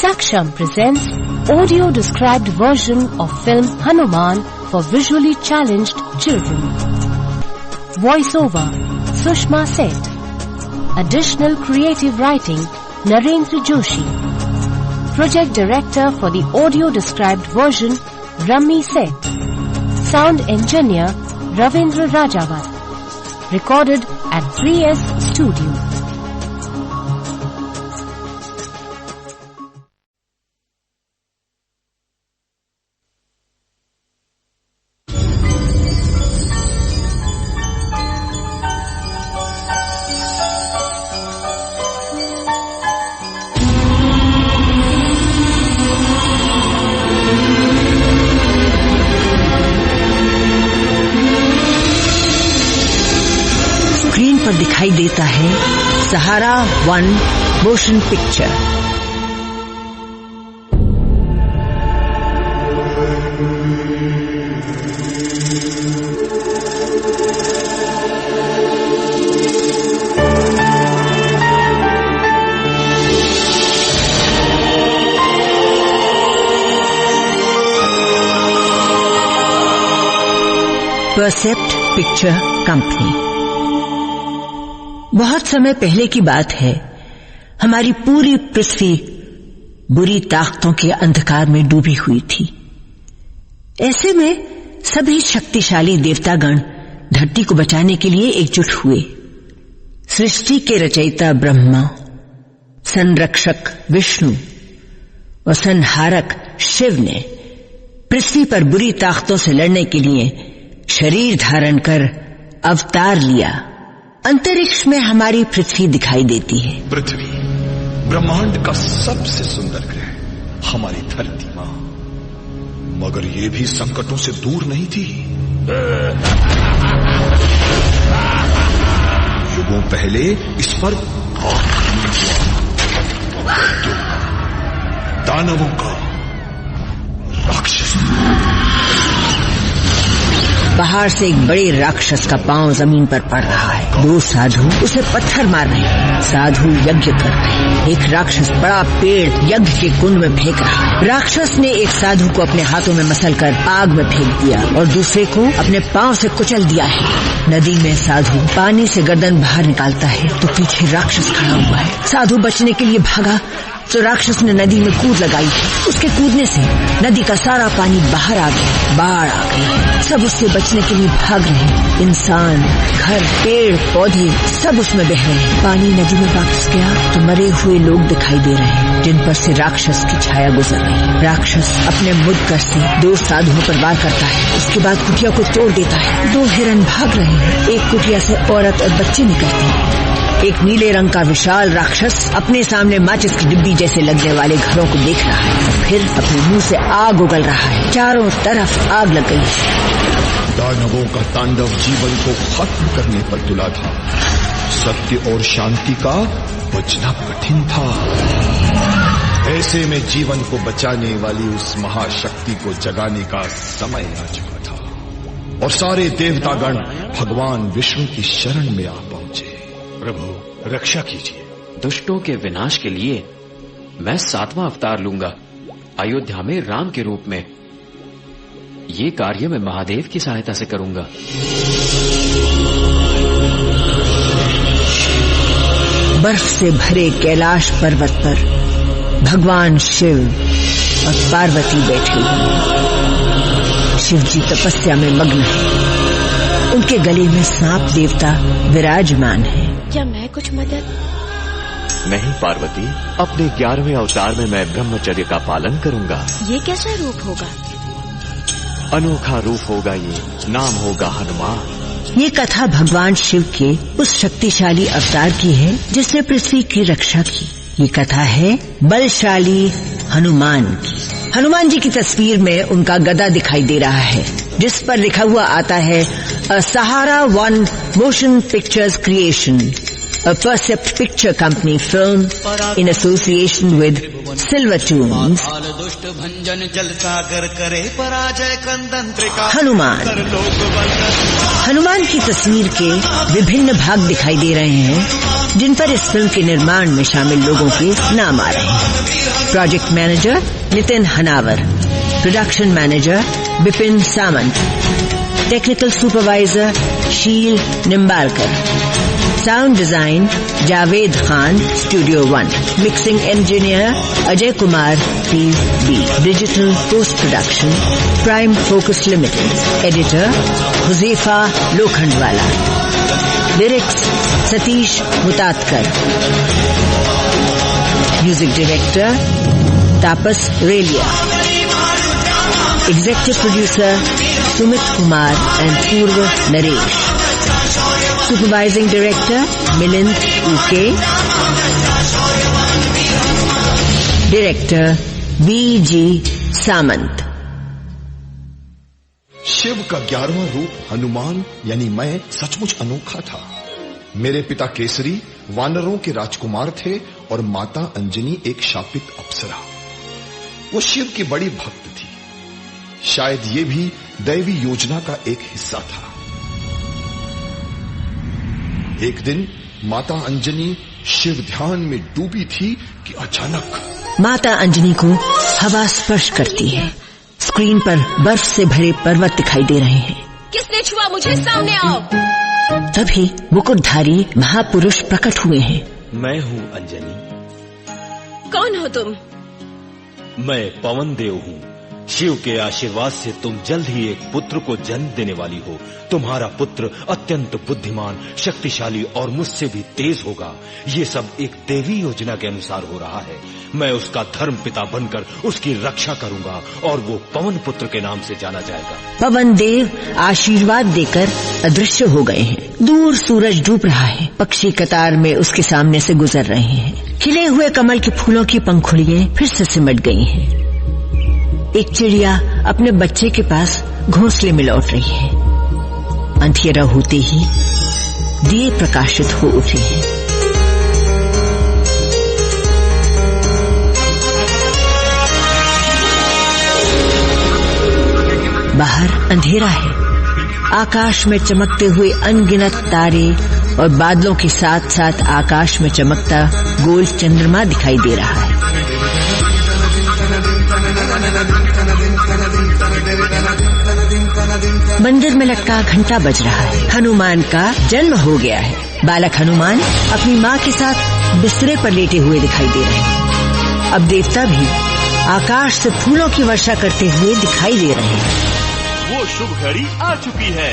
Saksham presents audio described version of film Hanuman for visually challenged children. Voiceover Sushma Seth. Additional creative writing Narendra Joshi. Project director for the audio described version Rammi Seth. Sound engineer Ravindra Rajawat. Recorded at 3S Studio. Screen पर दिखाई देता है Sahara 1 motion picture. Percept picture company. बहुत समय पहले की बात है, हमारी पूरी पृथ्वी बुरी ताकतों के अंधकार में डूबी हुई थी। ऐसे में सभी शक्तिशाली देवतागण धरती को बचाने के लिए एकजुट हुए। सृष्टि के रचयिता ब्रह्मा, संरक्षक विष्णु और संहारक शिव ने पृथ्वी पर बुरी ताकतों से लड़ने के लिए शरीर धारण कर अवतार लिया। अंतरिक्ष में हमारी पृथ्वी दिखाई देती है। पृथ्वी ब्रह्मांड का सबसे सुंदर ग्रह, हमारी धरती मां, मगर ये भी संकटों से दूर नहीं थी। युगों पहले इस पर दानवों का राक्षस, बाहर से एक बड़े राक्षस का पांव जमीन पर पड़ रहा है। 2 साधु उसे पत्थर मार रहे हैं। साधु यज्ञ कर रहे हैं। एक राक्षस बड़ा पेड़ यज्ञ के कुंड में फेंक रहा है। राक्षस ने एक साधु को अपने हाथों में मसलकर आग में फेंक दिया और दूसरे को अपने पांव से कुचल दिया है। नदी में साधु पानी से गर्दन बाहर निकालता है तो पीछे राक्षस खड़ा हुआ है। साधु बचने के लिए भागा तो राक्षस ने नदी में कूद लगाई। उसके कूदने से नदी का सारा पानी बाहर आ गया, बाढ़ आ गई। सब उससे बचने के लिए भाग रहे हैं। इंसान, घर, पेड़, पौधे सब उसमें बह रहे हैं। पानी नदी में वापस गया तो मरे हुए लोग दिखाई दे रहे हैं, जिन पर से राक्षस की छाया गुजर रही है। राक्षस अपने मुड़कर से 2 साधुओं पर वार करता है। उसके बाद कुटिया को तोड़ देता है। 2 हिरन भाग रहे हैं। एक कुटिया से औरत और बच्चे निकलते हैं। एक नीले रंग का विशाल राक्षस अपने सामने माचिस की डिब्बी जैसे लगने वाले घरों को देख रहा है। फिर अपने मुंह से आग उगल रहा है। चारों तरफ आग लग गई है। दानवों का तांडव जीवन को खत्म करने पर तुला था। सत्य और शांति का बचना कठिन था। ऐसे में जीवन को बचाने वाली उस महाशक्ति को जगाने का समय आ चुका था और सारे देवतागण भगवान विष्णु की शरण में आ पहुंचे। प्रभु रक्षा कीजिए। दुष्टों के विनाश के लिए मैं 7वां अवतार लूंगा, अयोध्या में राम के रूप में। ये कार्य मैं महादेव की सहायता से करूंगा। बर्फ से भरे कैलाश पर्वत पर भगवान शिव और पार्वती बैठे हुए। शिव जी तपस्या में मग्न है। उनके गले में सांप देवता विराजमान है। क्या मैं कुछ मदद? नहीं पार्वती, अपने 11वें अवतार में मैं ब्रह्मचर्य का पालन करूंगा। ये कैसा रूप होगा? अनोखा रूप होगा ये, नाम होगा हनुमान। ये कथा भगवान शिव के उस शक्तिशाली अवतार की है जिसने पृथ्वी की रक्षा की। ये कथा है बलशाली हनुमान की। हनुमान जी की तस्वीर में उनका गदा दिखाई दे रहा है, जिस पर लिखा हुआ आता है Sahara 1 motion pictures creation, a Percept Picture Company film in association with Silver Tunes. Hanuman की तस्वीर के विभिन्न भाग दिखाई दे रहे हैं जिन पर इस फिल्म के निर्माण में शामिल लोगों के नाम आ रहे हैं। Project manager Nitin Hanavar, production manager Bipin Samant, technical supervisor Sheel Nimbalkar, sound design Javed Khan, studio 1, mixing engineer Ajay Kumar TV, digital post production Prime Focus limited, editor Huzaifa Lokhandwala, lyrics Satish Mutatkar, music director Tapas Relia, executive producer Sumit Kumar and Purva Naresh, supervising director Milind उके, डायरेक्टर बीजी सामंत। शिव का 11वां रूप हनुमान यानी मैं सचमुच अनोखा था। मेरे पिता केसरी वानरों के राजकुमार थे और माता अंजनी एक शापित अप्सरा। वो शिव की बड़ी भक्त थी। शायद ये भी दैवी योजना का एक हिस्सा था। एक दिन माता अंजनी शिव ध्यान में डूबी थी कि अचानक माता अंजनी को हवा स्पर्श करती है। स्क्रीन पर बर्फ से भरे पर्वत दिखाई दे रहे हैं। किसने छुआ मुझे? सामने आओ। तभी मुकुटधारी महापुरुष प्रकट हुए हैं। मैं हूँ अंजनी। कौन हो तुम? मैं पवन देव हूँ। शिव के आशीर्वाद से तुम जल्द ही एक पुत्र को जन्म देने वाली हो। तुम्हारा पुत्र अत्यंत बुद्धिमान, शक्तिशाली और मुझसे भी तेज होगा। ये सब एक देवी योजना के अनुसार हो रहा है। मैं उसका धर्म पिता बनकर उसकी रक्षा करूंगा और वो पवन पुत्र के नाम से जाना जाएगा। पवन देव आशीर्वाद देकर अदृश्य हो गए हैं। दूर सूरज डूब रहा है। पक्षी कतार में उसके सामने से गुजर रहे हैं। खिले हुए कमल के फूलों की पंखुड़ियां फिर से सिमट गई हैं। एक चिड़िया अपने बच्चे के पास घोंसले में लौट रही है। अंधेरा होते ही दिए प्रकाशित हो उठे हैं। बाहर अंधेरा है। आकाश में चमकते हुए अनगिनत तारे और बादलों के साथ साथ आकाश में चमकता गोल चंद्रमा दिखाई दे रहा है। मंदिर में लटका घंटा बज रहा है। हनुमान का जन्म हो गया है। बालक हनुमान अपनी माँ के साथ बिस्तरे पर लेटे हुए दिखाई दे रहे हैं। अब देवता भी आकाश से फूलों की वर्षा करते हुए दिखाई दे रहे हैं। वो शुभ घड़ी आ चुकी है।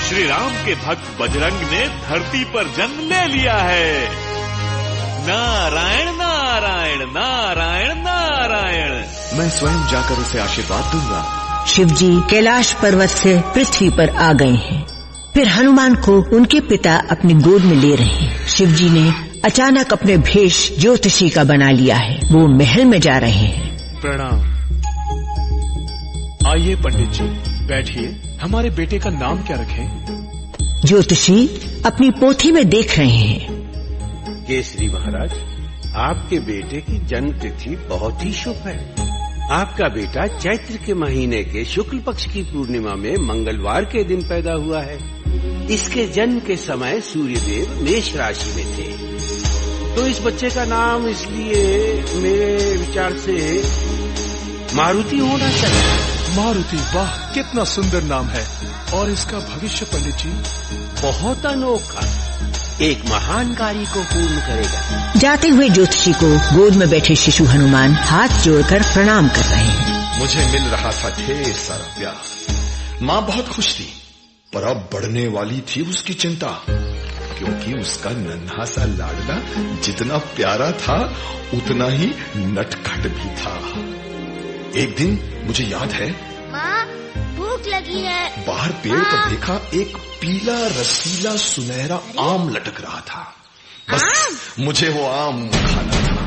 श्री राम के भक्त बजरंग ने धरती पर जन्म ले लिया है। नारायण नारायण नारायण नारायण। मैं स्वयं जाकर उसे आशीर्वाद दूंगा। शिवजी कैलाश पर्वत से पृथ्वी पर आ गए हैं। फिर हनुमान को उनके पिता अपनी गोद में ले रहे हैं। शिवजी ने अचानक अपने भेष ज्योतिषी का बना लिया है। वो महल में जा रहे हैं। प्रणाम। आइए पंडित जी, बैठिए। हमारे बेटे का नाम क्या रखें? ज्योतिषी अपनी पोथी में देख रहे हैं। केसरी महाराज, आपके बेटे की जन्म तिथि बहुत ही शुभ है। आपका बेटा चैत्र के महीने के शुक्ल पक्ष की पूर्णिमा में मंगलवार के दिन पैदा हुआ है। इसके जन्म के समय सूर्यदेव मेष राशि में थे। तो इस बच्चे का नाम इसलिए मेरे विचार से मारुति होना चाहिए। मारुति, वाह कितना सुंदर नाम है। और इसका भविष्य पंडित जी? बहुत अनोखा, एक महान कार्य को पूर्ण करेगा। जाते हुए ज्योतिषी को गोद में बैठे शिशु हनुमान हाथ जोड़कर प्रणाम कर रहे हैं। मुझे मिल रहा था ढेर सारा प्यार। माँ बहुत खुश थी, पर अब बढ़ने वाली थी उसकी चिंता, क्योंकि उसका नन्हा सा लाडला जितना प्यारा था उतना ही नटखट भी था। एक दिन मुझे याद है, माँ भूख लगी है। बाहर पेड़ पर देखा एक पीला रसीला सुनहरा आम लटक रहा था। बस मुझे वो आम खाना था।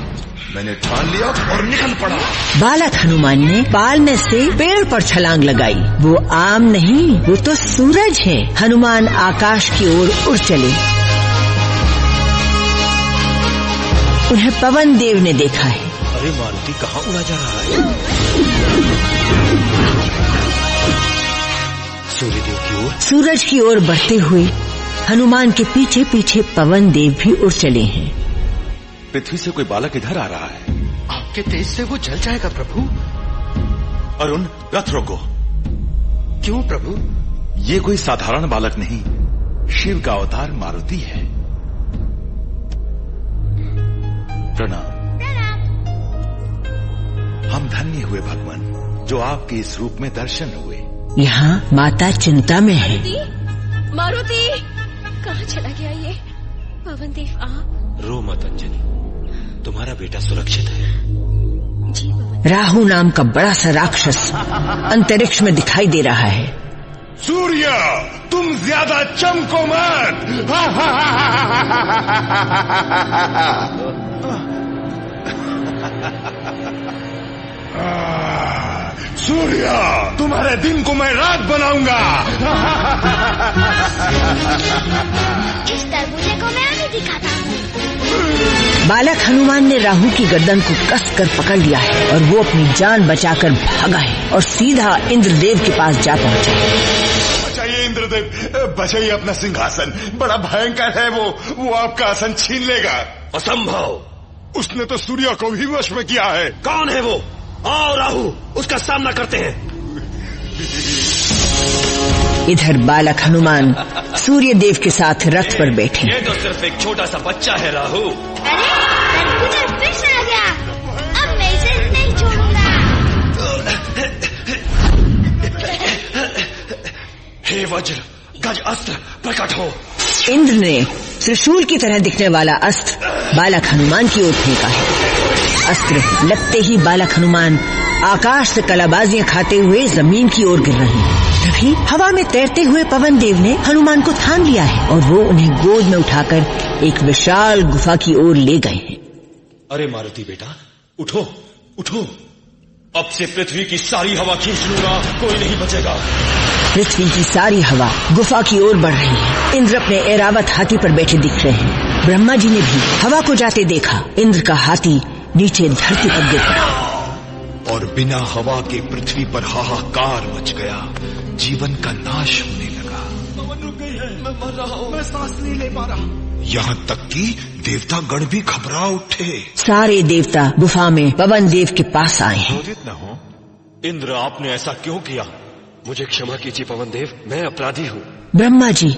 मैंने ठान लिया और निकल पड़ा। बालक हनुमान ने पालने से पेड़ पर छलांग लगाई। वो आम नहीं, वो तो सूरज है। हनुमान आकाश की ओर उड़ चले। उन्हें पवन देव ने देखा है। अरे मारुति कहाँ उड़ा जा रहा है? सूर्यदेव की ओर। सूरज की ओर बढ़ते हुए हनुमान के पीछे पीछे पवन देव भी उड़ चले हैं। पृथ्वी से कोई बालक इधर आ रहा है। आपके तेज से वो जल जाएगा प्रभु। अरुण, रथ रोको। क्यों प्रभु? ये कोई साधारण बालक नहीं, शिव का अवतार मारुति है। प्रणाम। हम धन्य हुए भगवान जो आपके इस रूप में दर्शन हुए। यहाँ माता चिंता में है। मारुति कहाँ चला गया ये पवन देव? आप रो मत अंजनी, तुम्हारा बेटा सुरक्षित है। जी पवन। राहु नाम का बड़ा सा राक्षस अंतरिक्ष में दिखाई दे रहा है। सूर्य, तुम ज्यादा चमको मत। सूर्य, तुम्हारे दिन को मैं रात बनाऊंगा। इस तरबूजे को मैं अभी दिखाता हूँ। बालक हनुमान ने राहु की गर्दन को कसकर पकड़ लिया है और वो अपनी जान बचाकर भागा है और सीधा इंद्रदेव के पास जा पहुंचा। बचाइए इंद्रदेव, बचाइए अपना सिंहासन, बड़ा भयंकर है वो आपका आसन छीन लेगा। असंभव, उसने तो सूर्य को भी वश में किया है। कौन है वो? आओ राहु, उसका सामना करते हैं। इधर बालक हनुमान सूर्य देव के साथ रथ पर बैठे। ये तो सिर्फ एक छोटा सा बच्चा है राहु। अरे तरबूजा फिर से आ गया, अब मैं इसे नहीं छोड़ूंगा। हे वज्र गज अस्त्र प्रकट हो। इंद्र ने त्रिशूल की तरह दिखने वाला अस्त्र बालक हनुमान की ओर फेंका है। अस्त्र लगते ही बालक हनुमान आकाश से कलाबाजियां खाते हुए जमीन की ओर गिर रहे हैं। तभी हवा में तैरते हुए पवन देव ने हनुमान को थाम लिया है और वो उन्हें गोद में उठाकर एक विशाल गुफा की ओर ले गए हैं। अरे मारुति बेटा, उठो उठो, अब से पृथ्वी की सारी हवा खींच लूंगा, कोई नहीं बचेगा। पृथ्वी की सारी हवा गुफा की ओर बढ़ रही है। इंद्र अपने ऐरावत हाथी पर बैठे दिख रहे हैं। ब्रह्मा जी ने भी हवा को जाते देखा। इंद्र का हाथी नीचे धरती पर गिर पड़ा और बिना हवा के पृथ्वी पर हाहाकार मच गया। जीवन का नाश होने लगा। पवन रुक गई है, मैं मर रहा हूँ, मैं सांस नहीं ले पा रहा। यहाँ तक कि देवता गण भी घबरा उठे। सारे देवता गुफा में पवन देव के पास आए हैं। क्रोधित न हो इंद्र, आपने ऐसा क्यों किया? मुझे क्षमा कीजिए पवन देव, मैं अपराधी हूँ। ब्रह्मा जी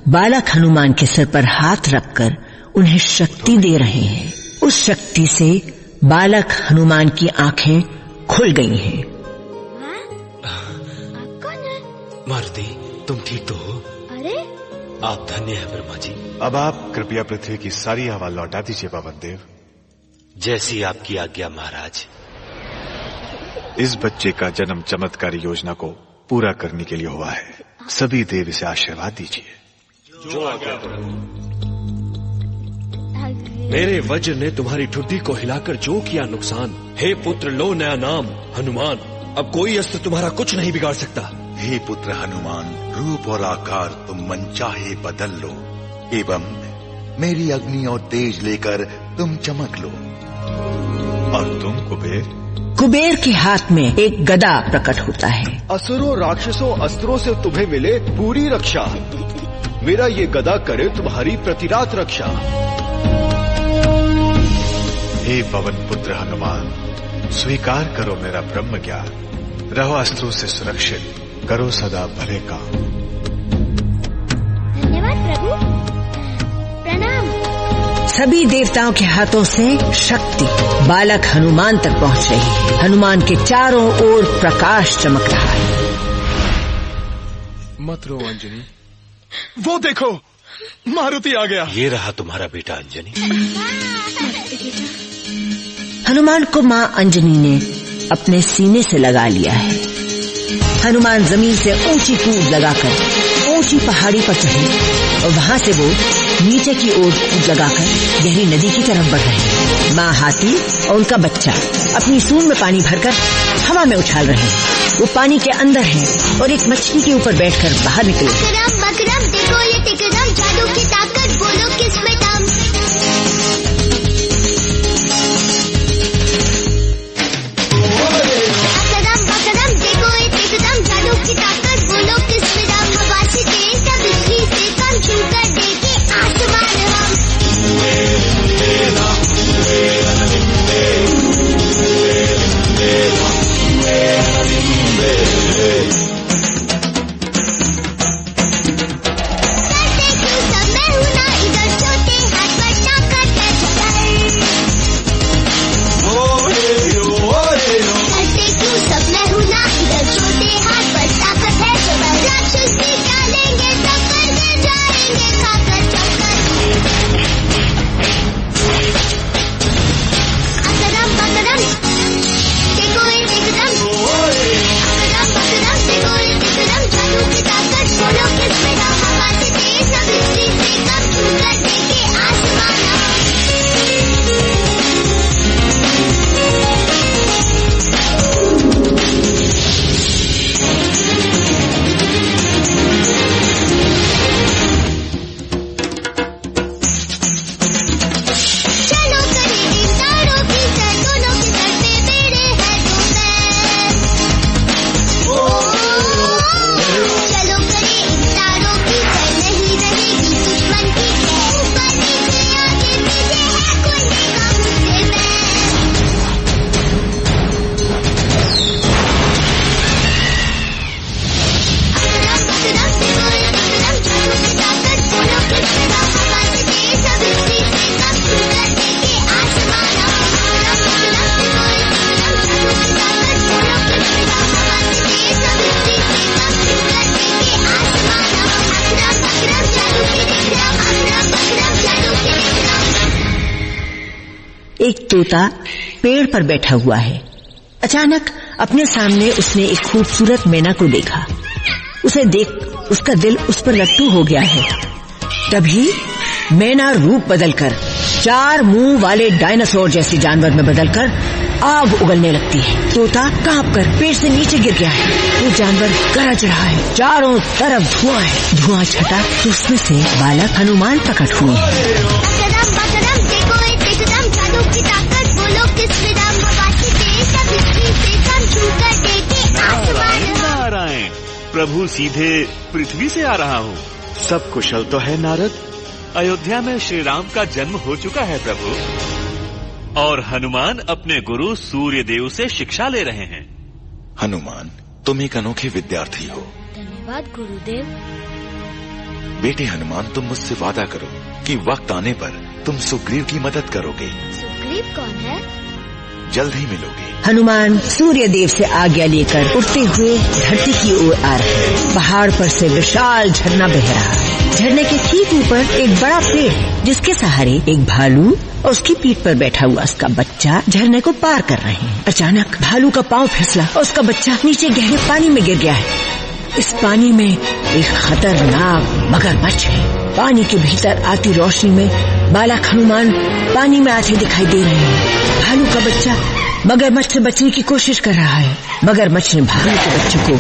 बालक हनुमान के सिर पर हाथ रखकर उन्हें शक्ति दे रहे हैं। उस शक्ति से बालक हनुमान की आंखें खुल गई हैं। आप कौन है? मारुति, तुम ठीक तो हो? अरे आप धन्य है ब्रह्मा जी। अब आप कृपया पृथ्वी की सारी हवा लौटा दीजिए पवन देव। जैसी आपकी आज्ञा महाराज। इस बच्चे का जन्म चमत्कारी योजना को पूरा करने के लिए हुआ है। सभी देव इसे आशीर्वाद दीजिए। जो आज्ञा मेरे वज्र ने तुम्हारी ठुड्डी को हिलाकर जो किया नुकसान। हे पुत्र, लो नया नाम हनुमान। अब कोई अस्त्र तुम्हारा कुछ नहीं बिगाड़ सकता। हे पुत्र हनुमान, रूप और आकार तुम मनचाहे बदल लो एवं मेरी अग्नि और तेज लेकर तुम चमक लो। और तुम कुबेर? कुबेर के हाथ में एक गदा प्रकट होता है। असुरों राक्षसों अस्त्रों से तुम्हें मिले पूरी रक्षा। मेरा ये गदा करे तुम्हारी प्रतिरात रक्षा। हे पवन पुत्र हनुमान, स्वीकार करो मेरा ब्रह्म ज्ञान। रहो अस्त्रों से सुरक्षित, करो सदा भले काम। धन्यवाद प्रभु, प्रणाम। सभी देवताओं के हाथों से शक्ति बालक हनुमान तक पहुंच रही है। हनुमान के चारों ओर प्रकाश चमक रहा है। मत रो अंजनी, वो देखो मारुति आ गया। ये रहा तुम्हारा बेटा अंजनी। हनुमान को माँ अंजनी ने अपने सीने से लगा लिया है। हनुमान जमीन से ऊंची कूद लगाकर ऊंची पहाड़ी पर चढ़े और वहां से वो नीचे की ओर कूद लगाकर गहरी नदी की तरफ बढ़ रहे हैं। माँ हाथी और उनका बच्चा अपनी सूंड में पानी भरकर हवा में उछाल रहे हैं। वो पानी के अंदर है और एक मछली के ऊपर बैठकर बाहर निकले। मकरम देखो ये टिकरम, जादू की ताकत बोलो किसमें दम। मकरम देखो ये टिकरम, जादू की ताकत बोलो किसमें दम। हवा से तेज, बिजली से कम, छूकर दे एक तोता पेड़ पर बैठा हुआ है। अचानक अपने सामने उसने एक खूबसूरत मैना को देखा। उसे देख उसका दिल उस पर लट्टू हो गया है। तभी मैना रूप बदलकर 4 मुंह वाले डायनासोर जैसे जानवर में बदलकर आग उगलने लगती है। तोता कांपकर पेड़ से नीचे गिर गया है। वो जानवर गरज रहा है, चारों तरफ धुआं है। धुआं छटा तो उसमें से बालक हनुमान प्रकट हुए हैं। नारायण, प्रभु सीधे पृथ्वी से आ रहा हूँ। सब कुशल तो है नारद? अयोध्या में श्री राम का जन्म हो चुका है प्रभु, और हनुमान अपने गुरु सूर्य देव से शिक्षा ले रहे हैं। हनुमान, तुम एक अनोखे विद्यार्थी हो। धन्यवाद गुरुदेव। बेटे हनुमान, तुम मुझसे वादा करो कि वक्त आने पर तुम सुग्रीव की मदद करोगे। सुग्रीव कौन है? जल्द ही मिलोगे। हनुमान सूर्य देव से आज्ञा लेकर उड़ते हुए धरती की ओर आ रहे हैं। पहाड़ पर से विशाल झरना बह रहा है। झरने के ठीक ऊपर एक बड़ा पेड़ है, जिसके सहारे एक भालू और उसकी पीठ पर बैठा हुआ उसका बच्चा झरने को पार कर रहे हैं। अचानक भालू का पांव फिसला और उसका बच्चा नीचे गहरे पानी में गिर गया है। इस पानी में एक खतरनाक मगरमच्छ है। पानी के भीतर आती रोशनी में बालक हनुमान पानी में आते दिखाई दे रहे हैं। भालू का बच्चा मगरमच्छ से बचने की कोशिश कर रहा है। मगरमच्छ ने भालू के बच्चे को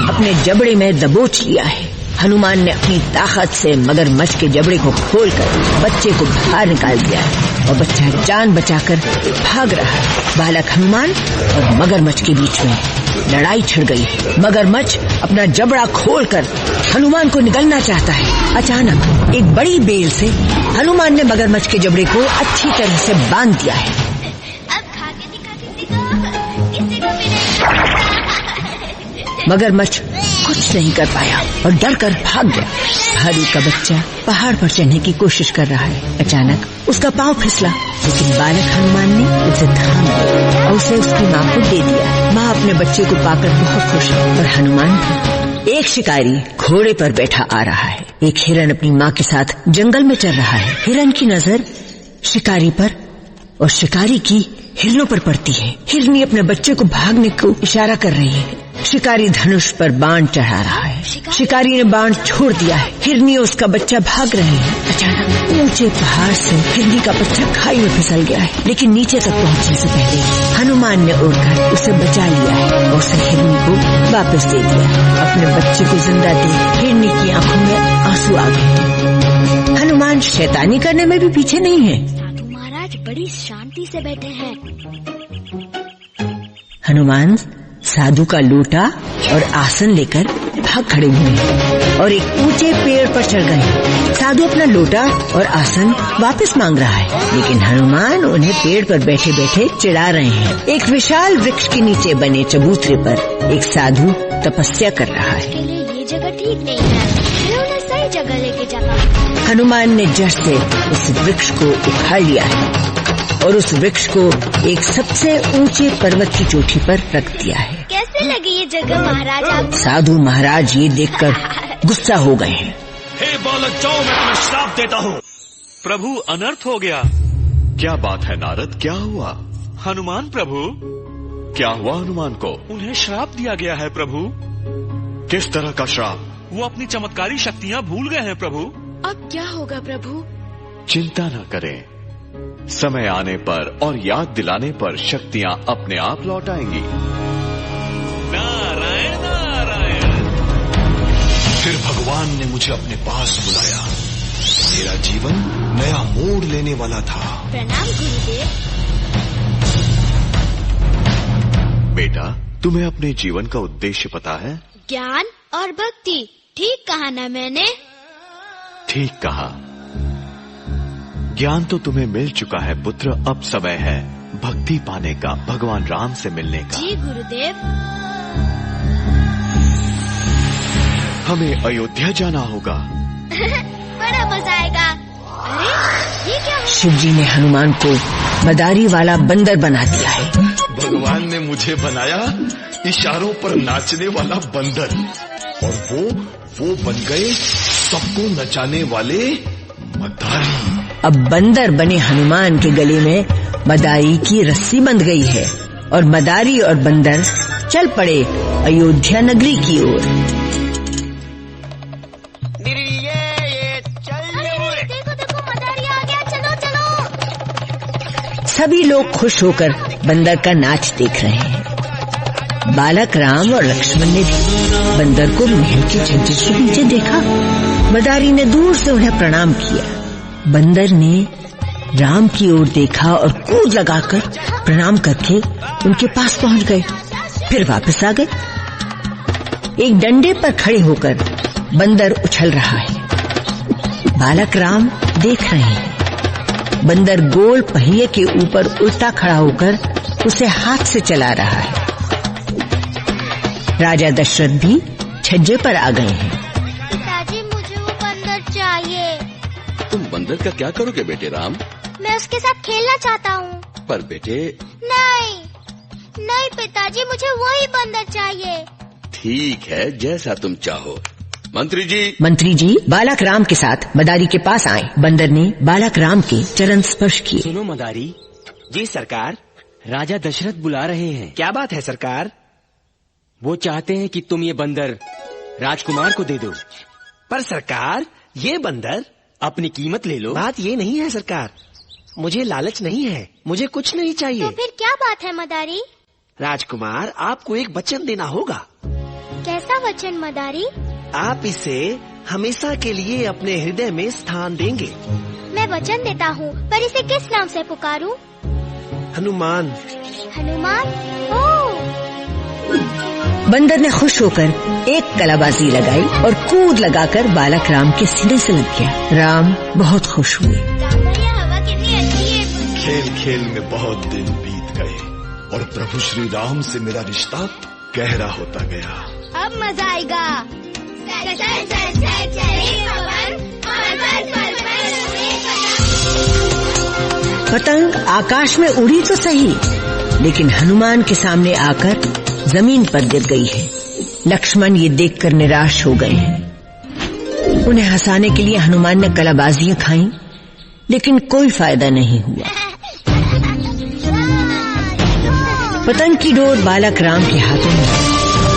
अपने जबड़े में दबोच लिया है। हनुमान ने अपनी ताकत से मगरमच्छ के जबड़े को खोलकर बच्चे को बाहर निकाल दिया है और बच्चा जान बचाकर भाग रहा है। बालक हनुमान और मगरमच्छ के बीच में लड़ाई छिड़ गई है। मगरमच्छ अपना जबड़ा खोलकर हनुमान को निगलना चाहता है। अचानक एक बड़ी बेल से हनुमान ने मगरमच्छ के जबड़े को अच्छी तरह से बांध दिया है। मगरमच्छ कुछ नहीं कर पाया और डर कर भाग गया। भालू का बच्चा पहाड़ पर चढ़ने की कोशिश कर रहा है। अचानक उसका पांव फिसला, लेकिन बालक हनुमान ने उसे थाम लिया और उसे उसकी माँ को दे दिया। माँ अपने बच्चे को पाकर बहुत खुश है और हनुमान भी। एक शिकारी घोड़े पर बैठा आ रहा है। एक हिरन अपनी माँ के साथ जंगल में चल रहा है। हिरन की नजर शिकारी पर और शिकारी की हिरनों पर पड़ती है। हिरनी अपने बच्चे को भागने को इशारा कर रही है। शिकारी धनुष पर बाण चढ़ा रहा है। शिकारी ने बाण छोड़ दिया है। हिरनी और उसका बच्चा भाग रहे हैं। अचानक ऊंचे पहाड़ से हिरनी का बच्चा खाई में फिसल गया है, लेकिन नीचे तक पहुंचने से पहले हनुमान ने उड़कर उसे बचा लिया है और उसे हिरनी को वापस दे दिया। अपने बच्चे को जिंदा देख हिरनी की आंखों में आंसू आ गए। हनुमान शैतानी करने में भी पीछे नहीं है। साधु महाराज बड़ी शांति से बैठे हैं। हनुमान साधु का लोटा और आसन लेकर भाग खड़े हुए और एक ऊंचे पेड़ पर चढ़ गए। साधु अपना लोटा और आसन वापस मांग रहा है, लेकिन हनुमान उन्हें पेड़ पर बैठे बैठे चिढ़ा रहे हैं। एक विशाल वृक्ष के नीचे बने चबूतरे पर एक साधु तपस्या कर रहा है। इसके लिए ये जगह ठीक नहीं है, मैं उन्हें सही जगह लेके जाता हूँ। हनुमान ने जड़ से उस वृक्ष को उखाड़ लिया है और उस वृक्ष को एक सबसे ऊंचे पर्वत की चोटी पर रख दिया है। कैसे लगी ये जगह महाराज आपको? साधु महाराज ये देखकर गुस्सा हो गए हैं। हे बालक, जाओ, मैं तुम्हें श्राप देता हूँ। प्रभु, अनर्थ हो गया। क्या बात है नारद, क्या हुआ? हनुमान प्रभु। क्या हुआ हनुमान को? उन्हें श्राप दिया गया है प्रभु। किस तरह का श्राप? वो अपनी चमत्कारी शक्तियाँ भूल गए हैं प्रभु। अब क्या होगा प्रभु? चिंता न करें, समय आने पर और याद दिलाने पर शक्तियाँ अपने आप लौट आएंगी। नारायण नारायण। फिर भगवान ने मुझे अपने पास बुलाया। मेरा जीवन नया मोड़ लेने वाला था। प्रणाम गुरुदेव। बेटा, तुम्हें अपने जीवन का उद्देश्य पता है? ज्ञान और भक्ति। ठीक कहा ना मैंने? ठीक कहा। ज्ञान तो तुम्हें मिल चुका है पुत्र, अब समय है भक्ति पाने का, भगवान राम से मिलने का। जी गुरुदेव। हमें अयोध्या जाना होगा। बड़ा मजा आएगा। अरे ये क्या है? शिव जी ने हनुमान को मदारी वाला बंदर बना दिया है। भगवान ने मुझे बनाया इशारों पर नाचने वाला बंदर, और वो बन गए सबको नचाने वाले मदारी। अब बंदर बने हनुमान के गले में मदारी की रस्सी बंध गई है और मदारी और बंदर चल पड़े अयोध्या नगरी की ओर। देखो मदारी आ गया, चलो चलो। सभी लोग खुश होकर बंदर का नाच देख रहे हैं। बालक राम और लक्ष्मण ने भी बंदर को महल के छज्जे के नीचे देखा। मदारी ने दूर से उन्हें प्रणाम किया। बंदर ने राम की ओर देखा और कूद लगाकर प्रणाम करके उनके पास पहुंच गए, फिर वापस आ गए। एक डंडे पर खड़े होकर बंदर उछल रहा है। बालक राम देख रहे हैं। बंदर गोल पहिए के ऊपर उल्टा खड़ा होकर उसे हाथ से चला रहा है। राजा दशरथ भी छज्जे पर आ गए हैं। पिताजी, मुझे वो बंदर चाहिए। तुम बंदर का क्या करोगे बेटे राम? मैं उसके साथ खेलना चाहता हूँ। पर बेटे नहीं पिताजी, मुझे वही बंदर चाहिए। ठीक है, जैसा तुम चाहो। मंत्री जी बालक राम के साथ मदारी के पास आए। बंदर ने बालक राम के चरण स्पर्श किए। सुनो मदारी जी, सरकार राजा दशरथ बुला रहे हैं। क्या बात है सरकार? वो चाहते हैं कि तुम ये बंदर राजकुमार को दे दो। पर सरकार, ये बंदर अपनी कीमत ले लो। बात ये नहीं है सरकार, मुझे लालच नहीं है, मुझे कुछ नहीं चाहिए। तो फिर क्या बात है मदारी? राजकुमार, आपको एक वचन देना होगा। कैसा वचन मदारी? आप इसे हमेशा के लिए अपने हृदय में स्थान देंगे। मैं वचन देता हूँ, पर इसे किस नाम से पुकारूं? हनुमान। हनुमान? ओह! बंदर ने खुश होकर एक कलाबाजी लगाई और कूद लगाकर बालक राम के सीने से लग गया। राम बहुत खुश हुए। हवा कितनी अच्छी है। खेल खेल में बहुत दिन बीत गए और प्रभु श्री राम से मेरा रिश्ता गहरा होता गया। अब मजा आएगा। पतंग आकाश में उड़ी तो सही, लेकिन हनुमान के सामने आकर जमीन पर गिर गई है। लक्ष्मण ये देखकर निराश हो गए हैं। उन्हें हंसाने के लिए हनुमान ने कलाबाजियां खाईं, लेकिन कोई फायदा नहीं हुआ। पतंग की डोर बालक राम के हाथों में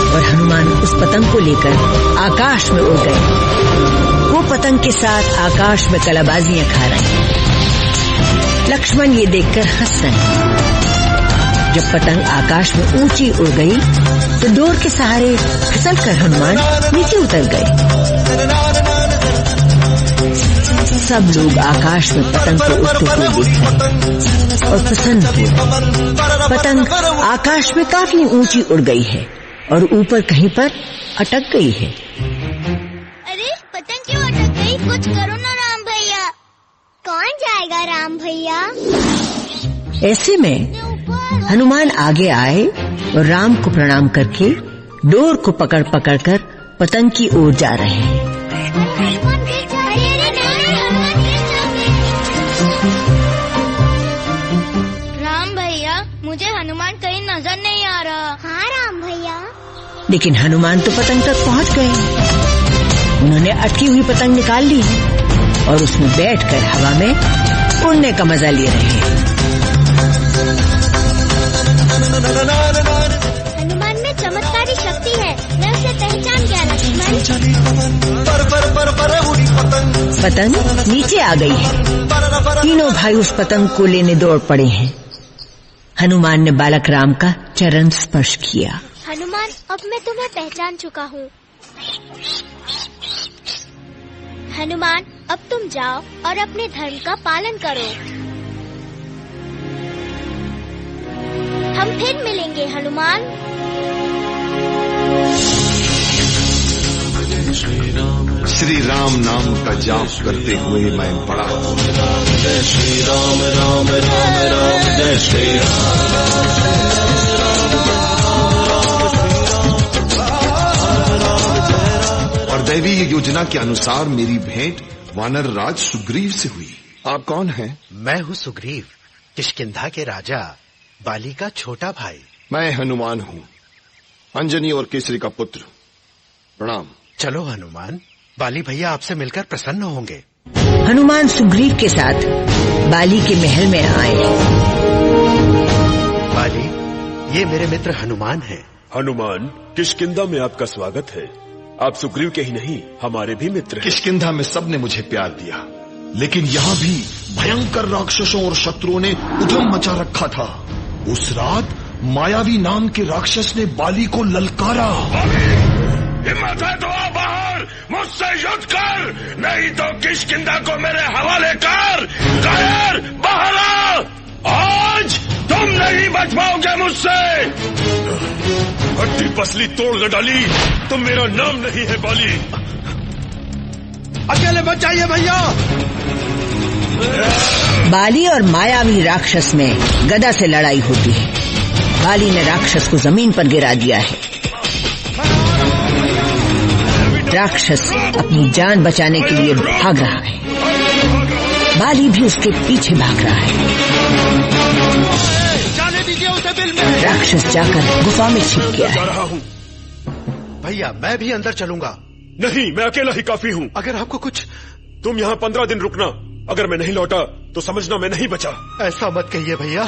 और हनुमान उस पतंग को लेकर आकाश में उड़ गए। वो पतंग के साथ आकाश में कलाबाजियां खा रहे हैं। लक्ष्मण ये देखकर हंस रहे हैं। जब पतंग आकाश में ऊंची उड़ गई तो डोर के सहारे फिसलकर हनुमान नीचे उतर गए। सब लोग आकाश में पतंग को उड़ते हुए देख रहे और प्रसन्न हुए। पतंग आकाश में काफी ऊंची उड़ गई है और ऊपर कहीं पर अटक गई है। अरे पतंग क्यों अटक गई? कुछ करो ना राम भैया। कौन जाएगा राम भैया? ऐसे में हनुमान आगे आए और राम को प्रणाम करके डोर को पकड़ कर पतंग की ओर जा रहे हैं। राम भैया, मुझे हनुमान कहीं नजर नहीं आ रहा। हाँ राम भैया। लेकिन हनुमान तो पतंग तक पहुंच गए। उन्होंने अटकी हुई पतंग निकाल ली और उसमें बैठकर हवा में उड़ने का मजा ले रहे हैं। हनुमान में चमत्कारी शक्ति है, मैं उसे पहचान गया लक्ष्मण। पतंग नीचे आ गई है। तीनों भाई उस पतंग को लेने दौड़ पड़े हैं। हनुमान ने बालक राम का चरण स्पर्श किया। हनुमान, अब मैं तुम्हें पहचान चुका हूँ। हनुमान, अब तुम जाओ और अपने धर्म का पालन करो। हम फिर मिलेंगे हनुमान। श्री राम नाम का जाप करते हुए मैं बड़ा हूँ। जय श्री राम राम राम राम जय श्री और दैवी योजना के अनुसार मेरी भेंट वानर राज सुग्रीव से हुई। आप कौन हैं? मैं हूँ सुग्रीव, किष्किंधा के राजा बाली का छोटा भाई। मैं हनुमान हूँ, अंजनी और केसरी का पुत्र। प्रणाम। चलो हनुमान, बाली भैया आपसे मिलकर प्रसन्न होंगे। हनुमान सुग्रीव के साथ बाली के महल में आए। बाली, ये मेरे मित्र हनुमान हैं। हनुमान, किष्किंधा में आपका स्वागत है। आप सुग्रीव के ही नहीं, हमारे भी मित्र हैं। किष्किंधा में सबने मुझे प्यार दिया, लेकिन यहाँ भी भयंकर राक्षसों और शत्रुओं ने उधम मचा रखा था। उस रात मायावी नाम के राक्षस ने बाली को ललकारा। हिम्मत है तो आ बाहर, मुझसे युद्ध कर, नहीं तो किष्किंधा को मेरे हवाले कर। कायर, बाहर आ, आज तुम नहीं बच पाओगे मुझसे। हड्डी पसली तोड़ न डाली तो मेरा नाम नहीं है बाली। अकेले मत जाइए भैया। बाली और मायावी राक्षस में गदा से लड़ाई होती है। बाली ने राक्षस को जमीन पर गिरा दिया है। राक्षस अपनी जान बचाने के लिए भाग रहा है। बाली भी उसके पीछे भाग रहा है। जाने दीजिए उसे बिल में। राक्षस जाकर गुफा में छिप गया है। भैया, मैं भी अंदर चलूंगा। नहीं, मैं अकेला ही काफी हूँ। अगर आपको कुछ, तुम यहाँ 15 दिन रुकना। अगर मैं नहीं लौटा तो समझना मैं नहीं बचा। ऐसा मत कहिए भैया।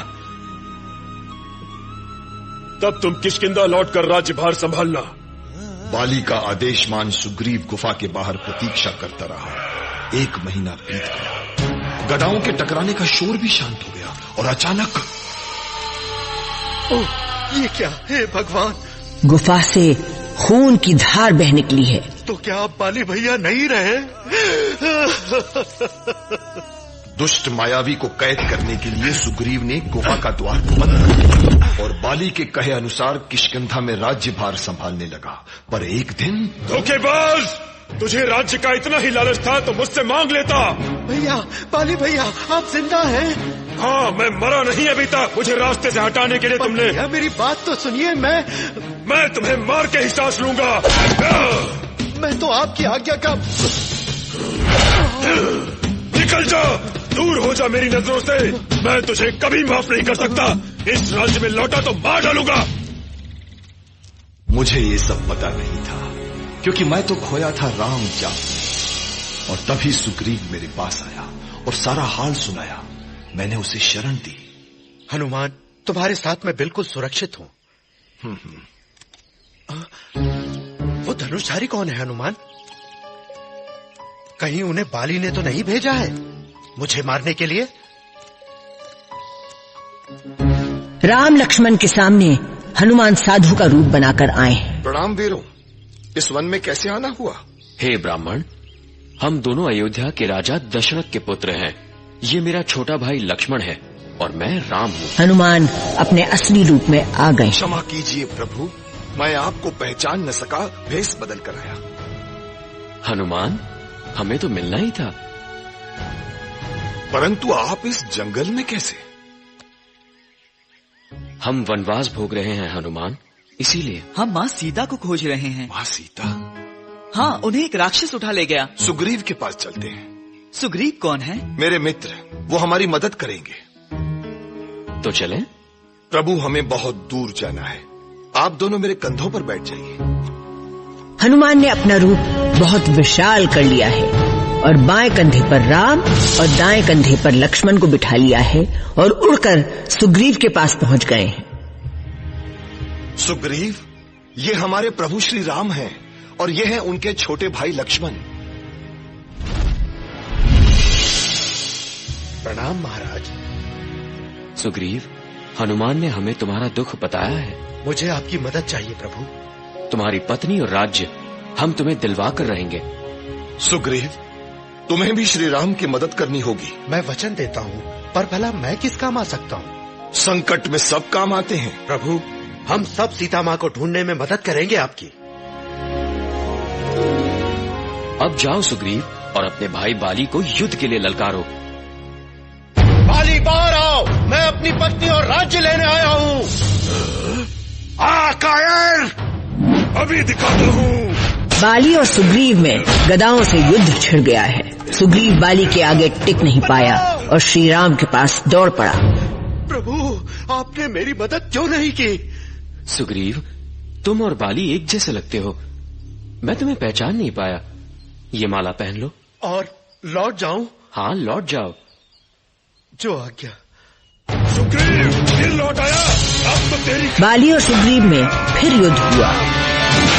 तब तुम किष्किंधा लौटकर राज्यभार संभालना। बाली का आदेश मान सुग्रीव गुफा के बाहर प्रतीक्षा करता रहा। 1 महीना बीत गया। गदाओं के टकराने का शोर भी शांत हो गया और अचानक, ओह, ये क्या? हे भगवान! गुफा से खून की धार बह निकली है। तो क्या आप बाली भैया नहीं रहे? दुष्ट मायावी को कैद करने के लिए सुग्रीव ने गुफा का द्वार बंद कर दिया और बाली के कहे अनुसार किष्किंधा में राज्यभार संभालने लगा। पर एक दिन, धोखेबाज, तुझे राज्य का इतना ही लालच था तो मुझसे मांग लेता। भैया, बाली भैया, आप जिंदा हैं? हाँ, मैं मरा नहीं अभी तक। मुझे रास्ते से हटाने के लिए तुमने। भैया, मेरी बात तो सुनिए। मैं तुम्हें मार के ही सांस लूंगा। मैं तो आपकी आज्ञा का। निकल जा, दूर हो जा मेरी नजरों से। मैं तुझे कभी माफ नहीं कर सकता। इस राज्य में लौटा तो मार डालूंगा। मुझे ये सब पता नहीं था, क्योंकि मैं तो खोया था राम जाप। और तभी सुग्रीव मेरे पास आया और सारा हाल सुनाया। मैंने उसे शरण दी। हनुमान, तुम्हारे साथ मैं बिल्कुल सुरक्षित हूँ। वो धनुषधारी कौन है हनुमान? कहीं उन्हें बाली ने तो नहीं भेजा है मुझे मारने के लिए? राम लक्ष्मण के सामने हनुमान साधु का रूप बनाकर आए। प्रणाम वीरों, इस वन में कैसे आना हुआ? हे ब्राह्मण, हम दोनों अयोध्या के राजा दशरथ के पुत्र हैं। ये मेरा छोटा भाई लक्ष्मण है और मैं राम हूँ। हनुमान अपने असली रूप में आ गए। क्षमा कीजिए प्रभु, मैं आपको पहचान न सका, भेष बदल कर आया। हनुमान, हमें तो मिलना ही था। परंतु आप इस जंगल में कैसे? हम वनवास भोग रहे हैं हनुमान, इसीलिए। हम माँ सीता को खोज रहे हैं। माँ सीता? हाँ, उन्हें एक राक्षस उठा ले गया। सुग्रीव के पास चलते हैं। सुग्रीव कौन है? मेरे मित्र, वो हमारी मदद करेंगे। तो चलें? प्रभु, हमें बहुत दूर जाना है। आप दोनों मेरे कंधों पर बैठ जाइए। हनुमान ने अपना रूप बहुत विशाल कर लिया है और बाएं कंधे पर राम और दाएं कंधे पर लक्ष्मण को बिठा लिया है और उड़कर सुग्रीव के पास पहुंच गए हैं। सुग्रीव, ये हमारे प्रभु श्री राम हैं और ये हैं उनके छोटे भाई लक्ष्मण। प्रणाम महाराज। सुग्रीव, हनुमान ने हमें तुम्हारा दुख बताया है। मुझे आपकी मदद चाहिए प्रभु। तुम्हारी पत्नी और राज्य हम तुम्हें दिलवा कर रहेंगे। सुग्रीव, तुम्हें भी श्री राम की मदद करनी होगी। मैं वचन देता हूँ, पर भला मैं किस काम आ सकता हूँ? संकट में सब काम आते हैं। प्रभु, हम सब सीता माँ को ढूंढने में मदद करेंगे आपकी। अब जाओ सुग्रीव और अपने भाई बाली को युद्ध के लिए ललकारो। बाली, बाहर आओ, मैं अपनी पत्नी और राज्य लेने आया हूँ। कायर, अभी दिखाता हूँ। बाली और सुग्रीव में गदाओं से युद्ध छिड़ गया है। सुग्रीव बाली के आगे टिक नहीं पाया और श्री राम के पास दौड़ पड़ा। प्रभु, आपने मेरी मदद क्यों नहीं की? सुग्रीव, तुम और बाली एक जैसे लगते हो। मैं तुम्हें पहचान नहीं पाया। ये माला पहन लो। और लौट जाऊं? हाँ, लौट जाओ। जो आज्ञा। सुग्रीव फिर लौट आया। अब तो तेरी। बाली और सुग्रीव में फिर युद्ध हुआ।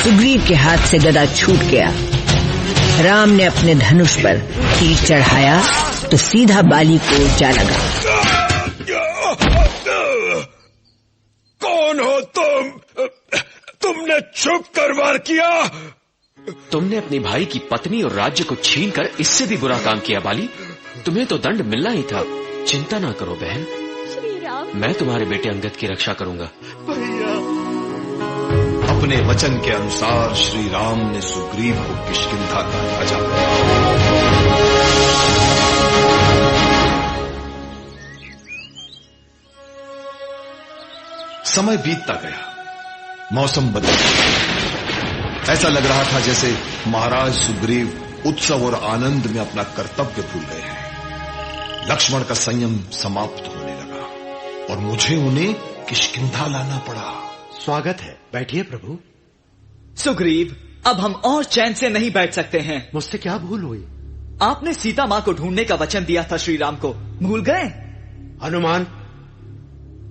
सुग्रीव के हाथ से गदा छूट गया। राम ने अपने धनुष पर तीर चढ़ाया तो सीधा बाली को जा लगा। कौन हो तुम? तुमने छुप कर वार किया। तुमने अपने भाई की पत्नी और राज्य को छीनकर इससे भी बुरा काम किया बाली। तुम्हें तो दंड मिलना ही था। चिंता ना करो बहन, मैं तुम्हारे बेटे अंगद की रक्षा करूंगा। अपने वचन के अनुसार श्री राम ने सुग्रीव को किष्किंधा का राजा बनाया। समय बीतता गया, मौसम बदल गया। ऐसा लग रहा था जैसे महाराज सुग्रीव उत्सव और आनंद में अपना कर्तव्य भूल गए हैं। लक्ष्मण का संयम समाप्त होने लगा और मुझे उन्हें किष्किंधा लाना पड़ा। स्वागत है, बैठिए प्रभु। सुग्रीव, अब हम और चैन से नहीं बैठ सकते हैं। मुझसे क्या भूल हुई? आपने सीता माँ को ढूंढने का वचन दिया था श्री राम को, भूल गए? हनुमान,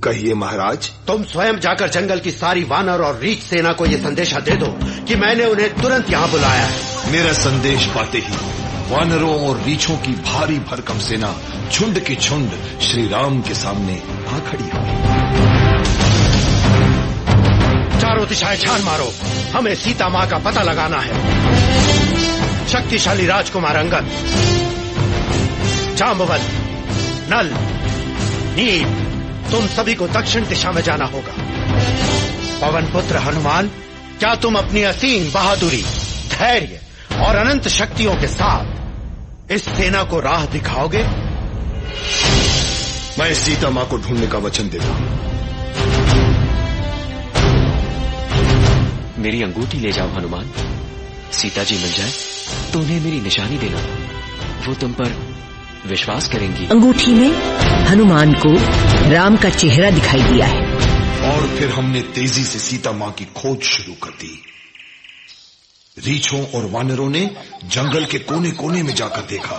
कहिए महाराज। तुम स्वयं जाकर जंगल की सारी वानर और रीछ सेना को यह संदेशा दे दो कि मैंने उन्हें तुरंत यहाँ बुलाया है। मेरा संदेश पाते ही वानरों और रीछों की भारी भरकम सेना झुंड की झुंड श्री राम के सामने आ खड़ी हुई। चारों दिशाएं छान मारो, हमें सीता माँ का पता लगाना है। शक्तिशाली राजकुमार अंगद, जांबवत, नल, नील, तुम सभी को दक्षिण दिशा में जाना होगा। पवन पुत्र हनुमान, क्या तुम अपनी असीम बहादुरी, धैर्य और अनंत शक्तियों के साथ इस सेना को राह दिखाओगे? मैं सीता माँ को ढूंढने का वचन देता हूं। मेरी अंगूठी ले जाओ हनुमान। सीता जी मिल जाए तो उन्हें मेरी निशानी देना, वो तुम पर विश्वास करेंगी। अंगूठी में हनुमान को राम का चेहरा दिखाई दिया है। और फिर हमने तेजी से सीता माँ की खोज शुरू कर दी। रीछों और वानरों ने जंगल के कोने कोने में जाकर देखा।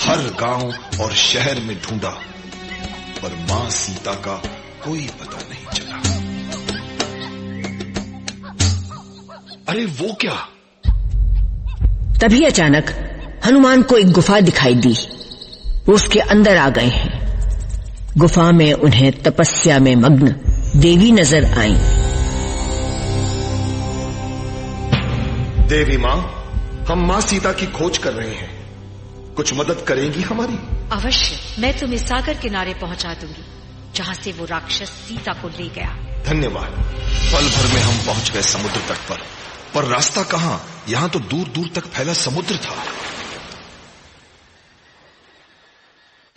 हर गांव और शहर में ढूंढा, पर मां सीता का कोई पता नहीं चला। अरे वो क्या? तभी अचानक हनुमान को एक गुफा दिखाई दी। वो उसके अंदर आ गए हैं। गुफा में उन्हें तपस्या में मग्न देवी नजर आईं। देवी मां, हम मां सीता की खोज कर रहे हैं, कुछ मदद करेंगी हमारी? अवश्य, मैं तुम्हें सागर किनारे पहुंचा दूंगी, जहां से वो राक्षस सीता को ले गया। धन्यवाद। पल भर में हम पहुंच गए समुद्र तट पर रास्ता कहां? यहां तो दूर दूर तक फैला समुद्र था।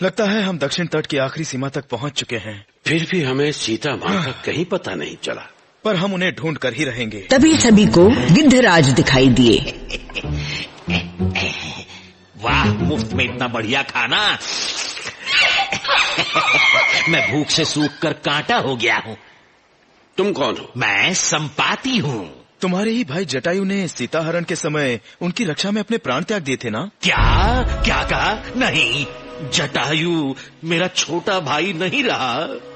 लगता है हम दक्षिण तट की आखिरी सीमा तक पहुंच चुके हैं। फिर भी हमें सीता माँ का कहीं पता नहीं चला। पर हम उन्हें ढूंढ कर ही रहेंगे। तभी सभी को गिद्धराज दिखाई दिए। वाह, मुफ्त में इतना बढ़िया खाना। मैं भूख से सूख कर कांटा हो गया हूँ। तुम कौन हो? मैं संपाति हूँ। तुम्हारे ही भाई जटायु ने सीता हरण के समय उनकी रक्षा में अपने प्राण त्याग दिए थे ना? क्या कहा? नहीं, जटायु मेरा छोटा भाई नहीं रहा।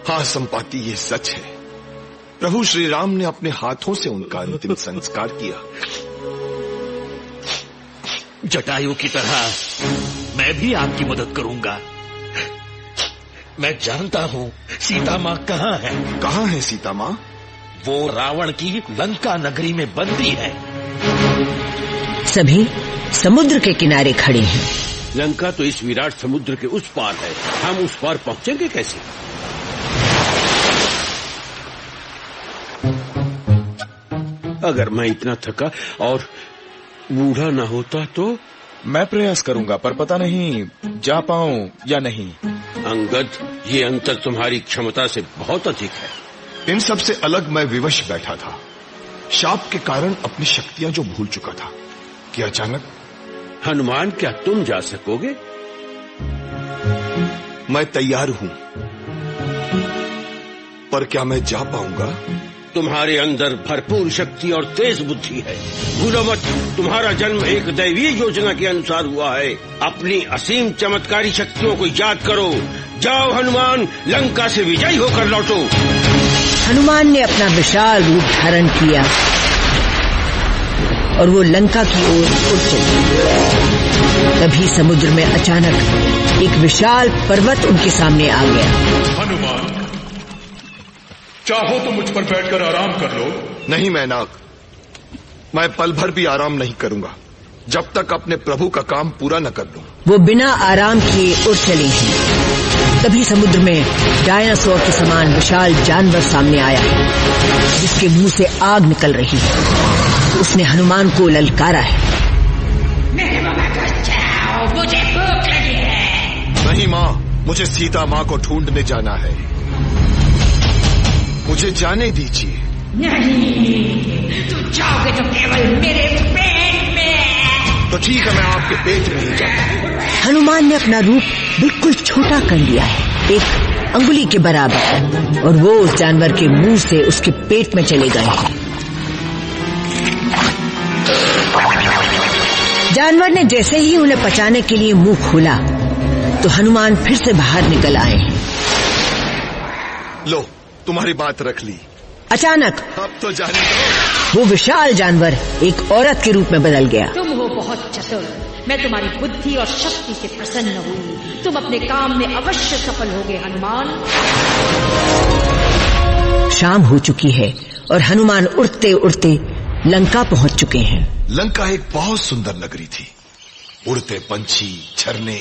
हाँ संपाति, ये सच है। प्रभु श्री राम ने अपने हाथों से उनका अंतिम संस्कार किया। जटायु की तरह मैं भी आपकी मदद करूंगा। मैं जानता हूँ सीता माँ कहाँ है। कहाँ है सीता माँ? वो रावण की लंका नगरी में बंदी है। सभी समुद्र के किनारे खड़े हैं। लंका तो इस विराट समुद्र के उस पार है, हम उस पार पहुंचेंगे कैसे? अगर मैं इतना थका और बूढ़ा न होता तो? मैं प्रयास करूंगा, पर पता नहीं जा पाऊं या नहीं। अंगद, ये अंतर तुम्हारी क्षमता से बहुत अधिक है। इन सब से अलग मैं विवश बैठा था। शाप के कारण अपनी शक्तियां जो भूल चुका था कि अचानक। हनुमान, क्या तुम जा सकोगे? मैं तैयार हूं, पर क्या मैं जा पाऊंगा? तुम्हारे अंदर भरपूर शक्ति और तेज बुद्धि है। भूलो मत, तुम्हारा जन्म एक दैवीय योजना के अनुसार हुआ है। अपनी असीम चमत्कारी शक्तियों को याद करो। जाओ हनुमान, लंका से विजयी होकर लौटो। हनुमान ने अपना विशाल रूप धारण किया और वो लंका की ओर उड़ चले। तभी समुद्र में अचानक एक विशाल पर्वत उनके सामने आ गया। हनुमान, चाहो तो मुझ पर बैठकर आराम कर लो। नहीं मैनाक, मैं पल भर भी आराम नहीं करूंगा जब तक अपने प्रभु का काम पूरा न कर लूं। वो बिना आराम किए उड़ चले हैं। तभी समुद्र में डायनासोर के समान विशाल जानवर सामने आया, जिसके मुंह से आग निकल रही है। उसने हनुमान को ललकारा है। मुझे भूख लगी है। नहीं माँ, मुझे सीता माँ को ढूंढने जाना है। मुझे जाने दीजिए। नहीं, तुम जाओगे तो केवल मेरे पेट में। तो ठीक है, मैं आपके पेट में ही जाता। हनुमान ने अपना रूप बिल्कुल छोटा कर लिया है, एक अंगुली के बराबर, और वो उस जानवर के मुंह से उसके पेट में चले गए। जानवर ने जैसे ही उन्हें पचाने के लिए मुंह खोला तो हनुमान फिर से बाहर निकल आए। लो, तुम्हारी बात रख ली। अचानक अब तो जाने दो। वो विशाल जानवर एक औरत के रूप में बदल गया। तुम हो बहुत चतुर, मैं तुम्हारी बुद्धि और शक्ति से प्रसन्न हुई। तुम अपने काम में अवश्य सफल होगे हनुमान। शाम हो चुकी है और हनुमान उड़ते उड़ते लंका पहुंच चुके हैं। लंका एक बहुत सुंदर नगरी थी। उड़ते पंछी, झरने,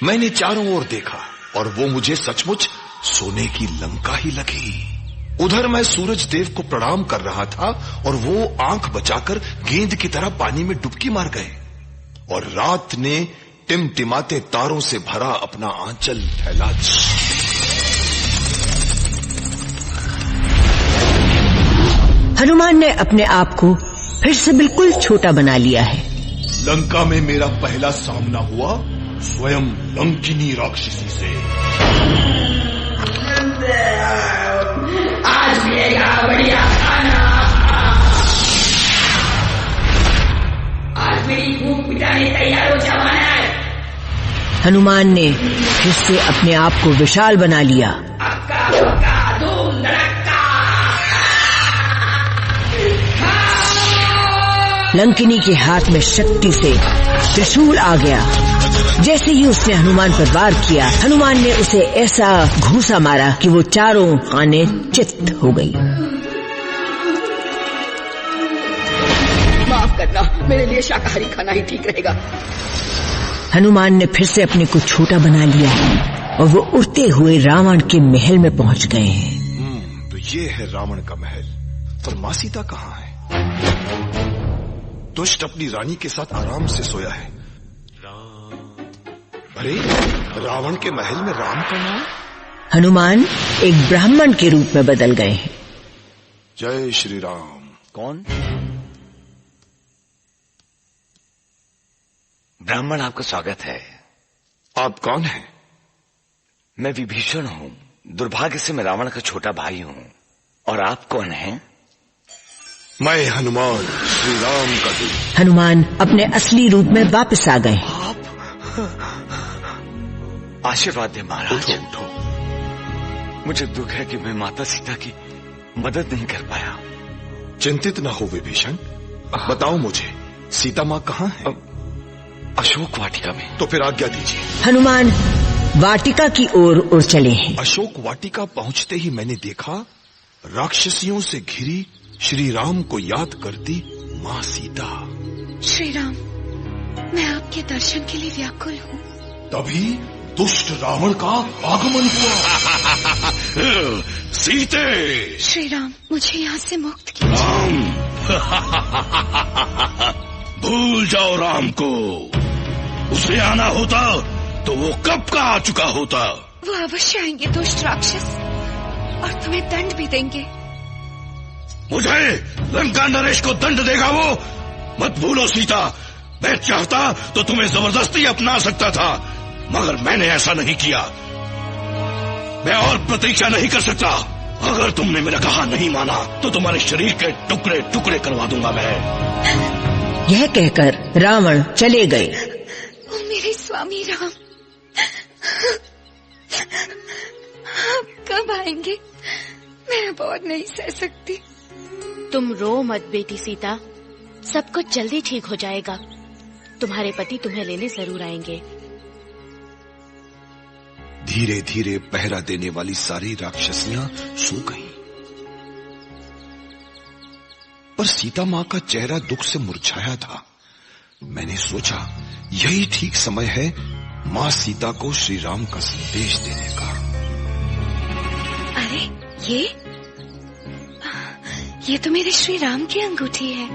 मैंने चारों ओर देखा और वो मुझे सचमुच सोने की लंका ही लगी। उधर मैं सूरज देव को प्रणाम कर रहा था और वो आंख बचाकर गेंद की तरह पानी में डुबकी मार गए, और रात ने टिमटिमाते तारों से भरा अपना आंचल फैला दिया। हनुमान ने अपने आप को फिर से बिल्कुल छोटा बना लिया है। लंका में मेरा पहला सामना हुआ स्वयं लंकिनी राक्षसी से। आज मिलेगा बढ़िया खाना। आज मेरी भूख मिटाने तैयार हो जवान है। हनुमान ने फिर से अपने आप को विशाल बना लिया। लंकिनी के हाथ में शक्ति से त्रिशूल आ गया। जैसे ही उसने हनुमान पर वार किया, हनुमान ने उसे ऐसा घूंसा मारा कि वो चारों खाने चित्त हो गई। माफ करना, मेरे लिए शाकाहारी खाना ही ठीक रहेगा। हनुमान ने फिर से अपने को छोटा बना लिया है और वो उड़ते हुए रावण के महल में पहुंच गए हैं। तो ये है रावण का महल। पर माँ सीता कहाँ है? दुष्ट अपनी रानी के साथ आराम से सोया है। अरे, रावण के महल में राम का नाम? हनुमान एक ब्राह्मण के रूप में बदल गए हैं। जय श्री राम। कौन? ब्राह्मण, आपका स्वागत है। आप कौन हैं? मैं विभीषण हूँ। दुर्भाग्य से मैं रावण का छोटा भाई हूँ। और आप कौन हैं? मैं हनुमान, श्री राम का दूत। हनुमान अपने असली रूप में वापस आ गए। आशीर्वाद दे महाराज। उठो। मुझे दुख है कि मैं माता सीता की मदद नहीं कर पाया। चिंतित न हो विभीषण, बताओ मुझे सीता माँ कहाँ है? अशोक वाटिका में। तो फिर आज्ञा दीजिए। हनुमान वाटिका की ओर उड़ चले हैं। अशोक वाटिका पहुंचते ही मैंने देखा राक्षसियों से घिरी श्री राम को याद करती माँ सीता। श्री राम, मैं आपके दर्शन के लिए व्याकुल हूँ। तभी दुष्ट रावण का आगमन हुआ। सीते! श्री राम, मुझे यहाँ से मुक्त कीजिए। भूल जाओ राम को। उसे आना होता तो वो कब का आ चुका होता। वो अवश्य आएंगे दुष्ट राक्षस, और तुम्हें दंड भी देंगे। मुझे लंका नरेश को दंड देगा वो? मत भूलो सीता, मैं चाहता तो तुम्हें जबरदस्ती अपना सकता था, मगर मैंने ऐसा नहीं किया। मैं और प्रतीक्षा नहीं कर सकता। अगर तुमने मेरा कहा नहीं माना तो तुम्हारे शरीर के टुकड़े टुकड़े करवा दूंगा मैं। यह कहकर रावण चले गए। ओ मेरे स्वामी राम, आप कब आएंगे? मैं अब और नहीं सह सकती। तुम रो मत बेटी सीता, सब कुछ जल्दी ठीक हो जाएगा। तुम्हारे पति तुम्हें लेने जरूर आएंगे। धीरे धीरे पहरा देने वाली सारी राक्षसियां सो गईं। पर सीता मां का चेहरा दुख से मुरझाया था। मैंने सोचा यही ठीक समय है मां सीता को श्री राम का संदेश देने का। अरे ये तो मेरे श्री राम की अंगूठी है।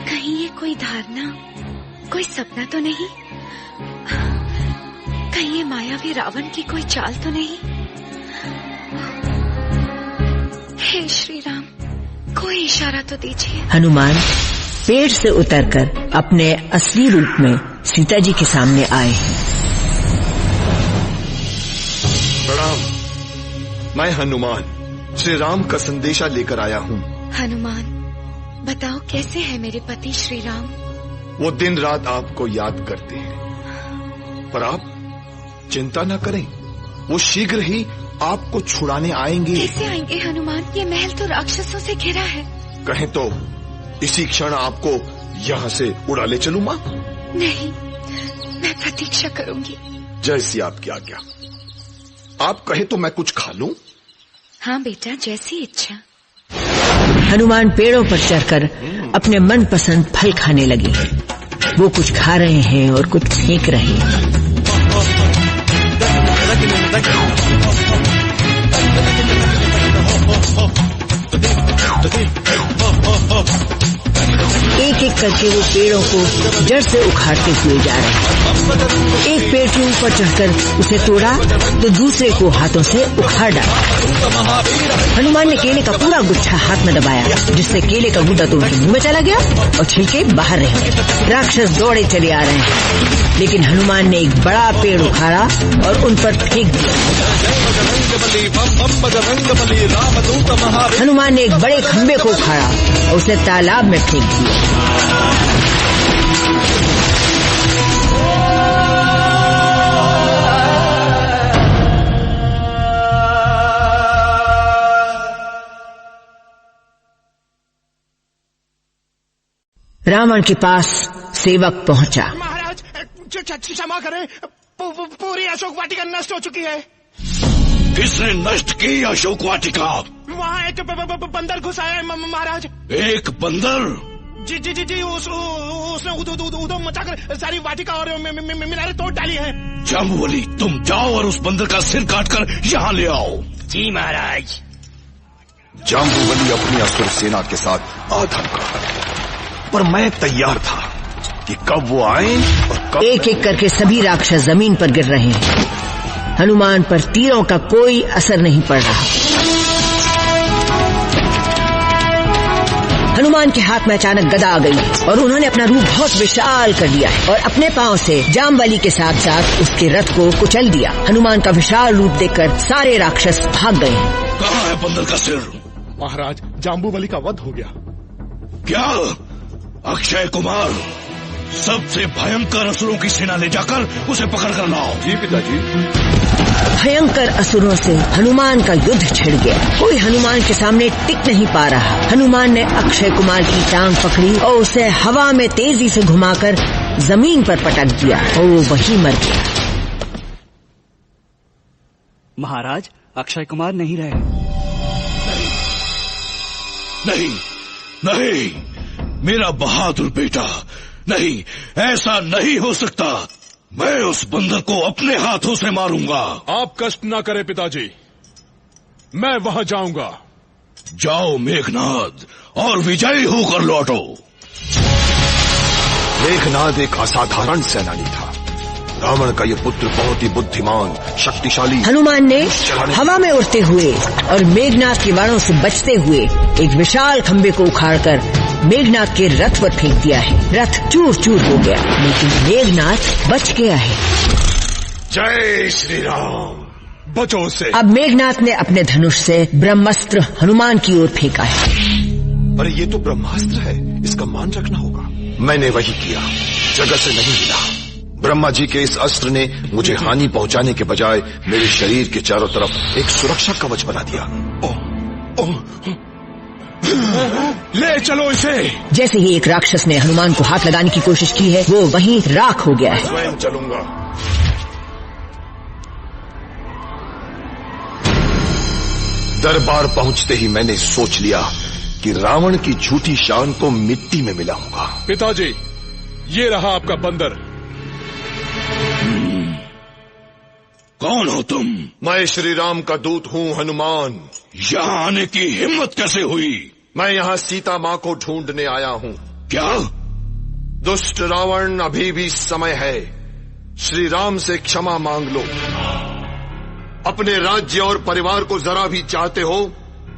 कहीं ये कोई धारणा, कोई सपना तो नहीं? कहीं ये मायावी रावण की कोई चाल तो नहीं? हे श्री राम, कोई इशारा तो दीजिए। हनुमान पेड़ से उतरकर अपने असली रूप में सीता जी के सामने आए। प्रणाम, मैं हनुमान श्री राम का संदेशा लेकर आया हूँ। हनुमान, बताओ कैसे है मेरे पति श्री राम? वो दिन रात आपको याद करते हैं, पर आप चिंता न करें, वो शीघ्र ही आपको छुड़ाने आएंगे। कैसे आएंगे हनुमान? ये महल तो राक्षसों से घिरा है। कहें तो इसी क्षण आपको यहाँ से उड़ा ले चलूं मां? नहीं, मैं प्रतीक्षा करूंगी। जैसी आपकी आज्ञा। आप कहे तो मैं कुछ खा लूं? हाँ बेटा, जैसी इच्छा। हनुमान पेड़ों पर चढ़कर अपने मनपसंद फल खाने लगे। वो कुछ खा रहे हैं और कुछ फेंक रहे हैं। एक एक करके वो पेड़ों को जड़ से उखाड़ते हुए जा रहे हैं। एक पेड़ के ऊपर चढ़कर उसे तोड़ा तो दूसरे को हाथों से उखाड़ डाला। हनुमान ने केले का पूरा गुच्छा हाथ में दबाया, जिससे केले का गुदा तो उनके मुंह में चला गया और छिलके बाहर रहे। राक्षस दौड़े चले आ रहे हैं, लेकिन हनुमान ने एक बड़ा पेड़ उखाड़ा और उन पर फेंक दिया। हनुमान ने एक बड़े खंबे को उखाड़ा और उसे तालाब में फेंक दिया। रावण के पास सेवक पहुंचा। महाराज, क्षमा करें, पूरी अशोक वाटिका नष्ट हो चुकी है। किसने नष्ट की अशोक वाटिका? वहाँ एक बंदर घुसा है महाराज। एक बंदर? जी जी जी जी, उसने उधम मचाकर सारी वाटिका और मीनारें तोड़ डाली है। जाम्बुवली, तुम जाओ और उस बंदर का सिर काटकर यहाँ ले आओ। जी महाराज। जाम्बुवली अपनी असुर सेना के साथ आ धमका, पर मैं तैयार था कि कब वो आए और कब। एक एक करके सभी राक्षस जमीन पर गिर रहे हैं। हनुमान पर तीरों का कोई असर नहीं पड़ रहा। हनुमान के हाथ में अचानक गदा आ गई और उन्होंने अपना रूप बहुत विशाल कर दिया और अपने पांव से जाम्बवली के साथ साथ उसके रथ को कुचल दिया। हनुमान का विशाल रूप देखकर सारे राक्षस भाग गए। कहाँ है बंदर का सिर? महाराज, जाम्बुवली का वध हो गया। क्या? अक्षय कुमार, सबसे भयंकर असुरों की सेना ले जाकर उसे पकड़ कर लाओ। जी पिताजी। भयंकर असुरों से हनुमान का युद्ध छिड़ गया। कोई हनुमान के सामने टिक नहीं पा रहा। हनुमान ने अक्षय कुमार की टांग पकड़ी और उसे हवा में तेजी से घुमाकर जमीन पर पटक दिया और वो वहीं मर गया। महाराज, अक्षय कुमार नहीं रहे। नहीं, नहीं, मेरा बहादुर बेटा, नहीं, ऐसा नहीं हो सकता। मैं उस बंदर को अपने हाथों से मारूंगा। आप कष्ट ना करें पिताजी, मैं वहां जाऊंगा। जाओ मेघनाद और विजयी होकर लौटो। मेघनाद एक असाधारण सेनानी था। रावण का ये पुत्र बहुत ही बुद्धिमान, शक्तिशाली। हनुमान ने हवा में उड़ते हुए और मेघनाद के बाणों से बचते हुए एक विशाल खंबे को उखाड़कर मेघनाद के रथ पर फेंक दिया है। रथ चूर चूर हो गया, लेकिन मेघनाद बच गया है। जय श्री राम। बचो उससे। अब मेघनाथ ने अपने धनुष से ब्रह्मास्त्र हनुमान की ओर फेंका है। अरे ये तो ब्रह्मास्त्र है, इसका मान रखना होगा। मैंने वही किया, जगह से नहीं हिला। ब्रह्मा जी के इस अस्त्र ने मुझे हानि पहुंचाने के बजाय मेरे शरीर के चारों तरफ एक सुरक्षा कवच बना दिया। ले चलो इसे। जैसे ही एक राक्षस ने हनुमान को हाथ लगाने की कोशिश की है, वो वहीं राख हो गया है। स्वयं चलूंगा। दरबार पहुंचते ही मैंने सोच लिया कि रावण की झूठी शान को मिट्टी में मिलाऊंगा। पिताजी, ये रहा आपका बंदर। कौन हो तुम? मैं श्री राम का दूत हूँ हनुमान। यहाँ आने की हिम्मत कैसे हुई? मैं यहाँ सीता माँ को ढूंढने आया हूँ। क्या? दुष्ट रावण, अभी भी समय है। श्री राम से क्षमा मांग लो। अपने राज्य और परिवार को जरा भी चाहते हो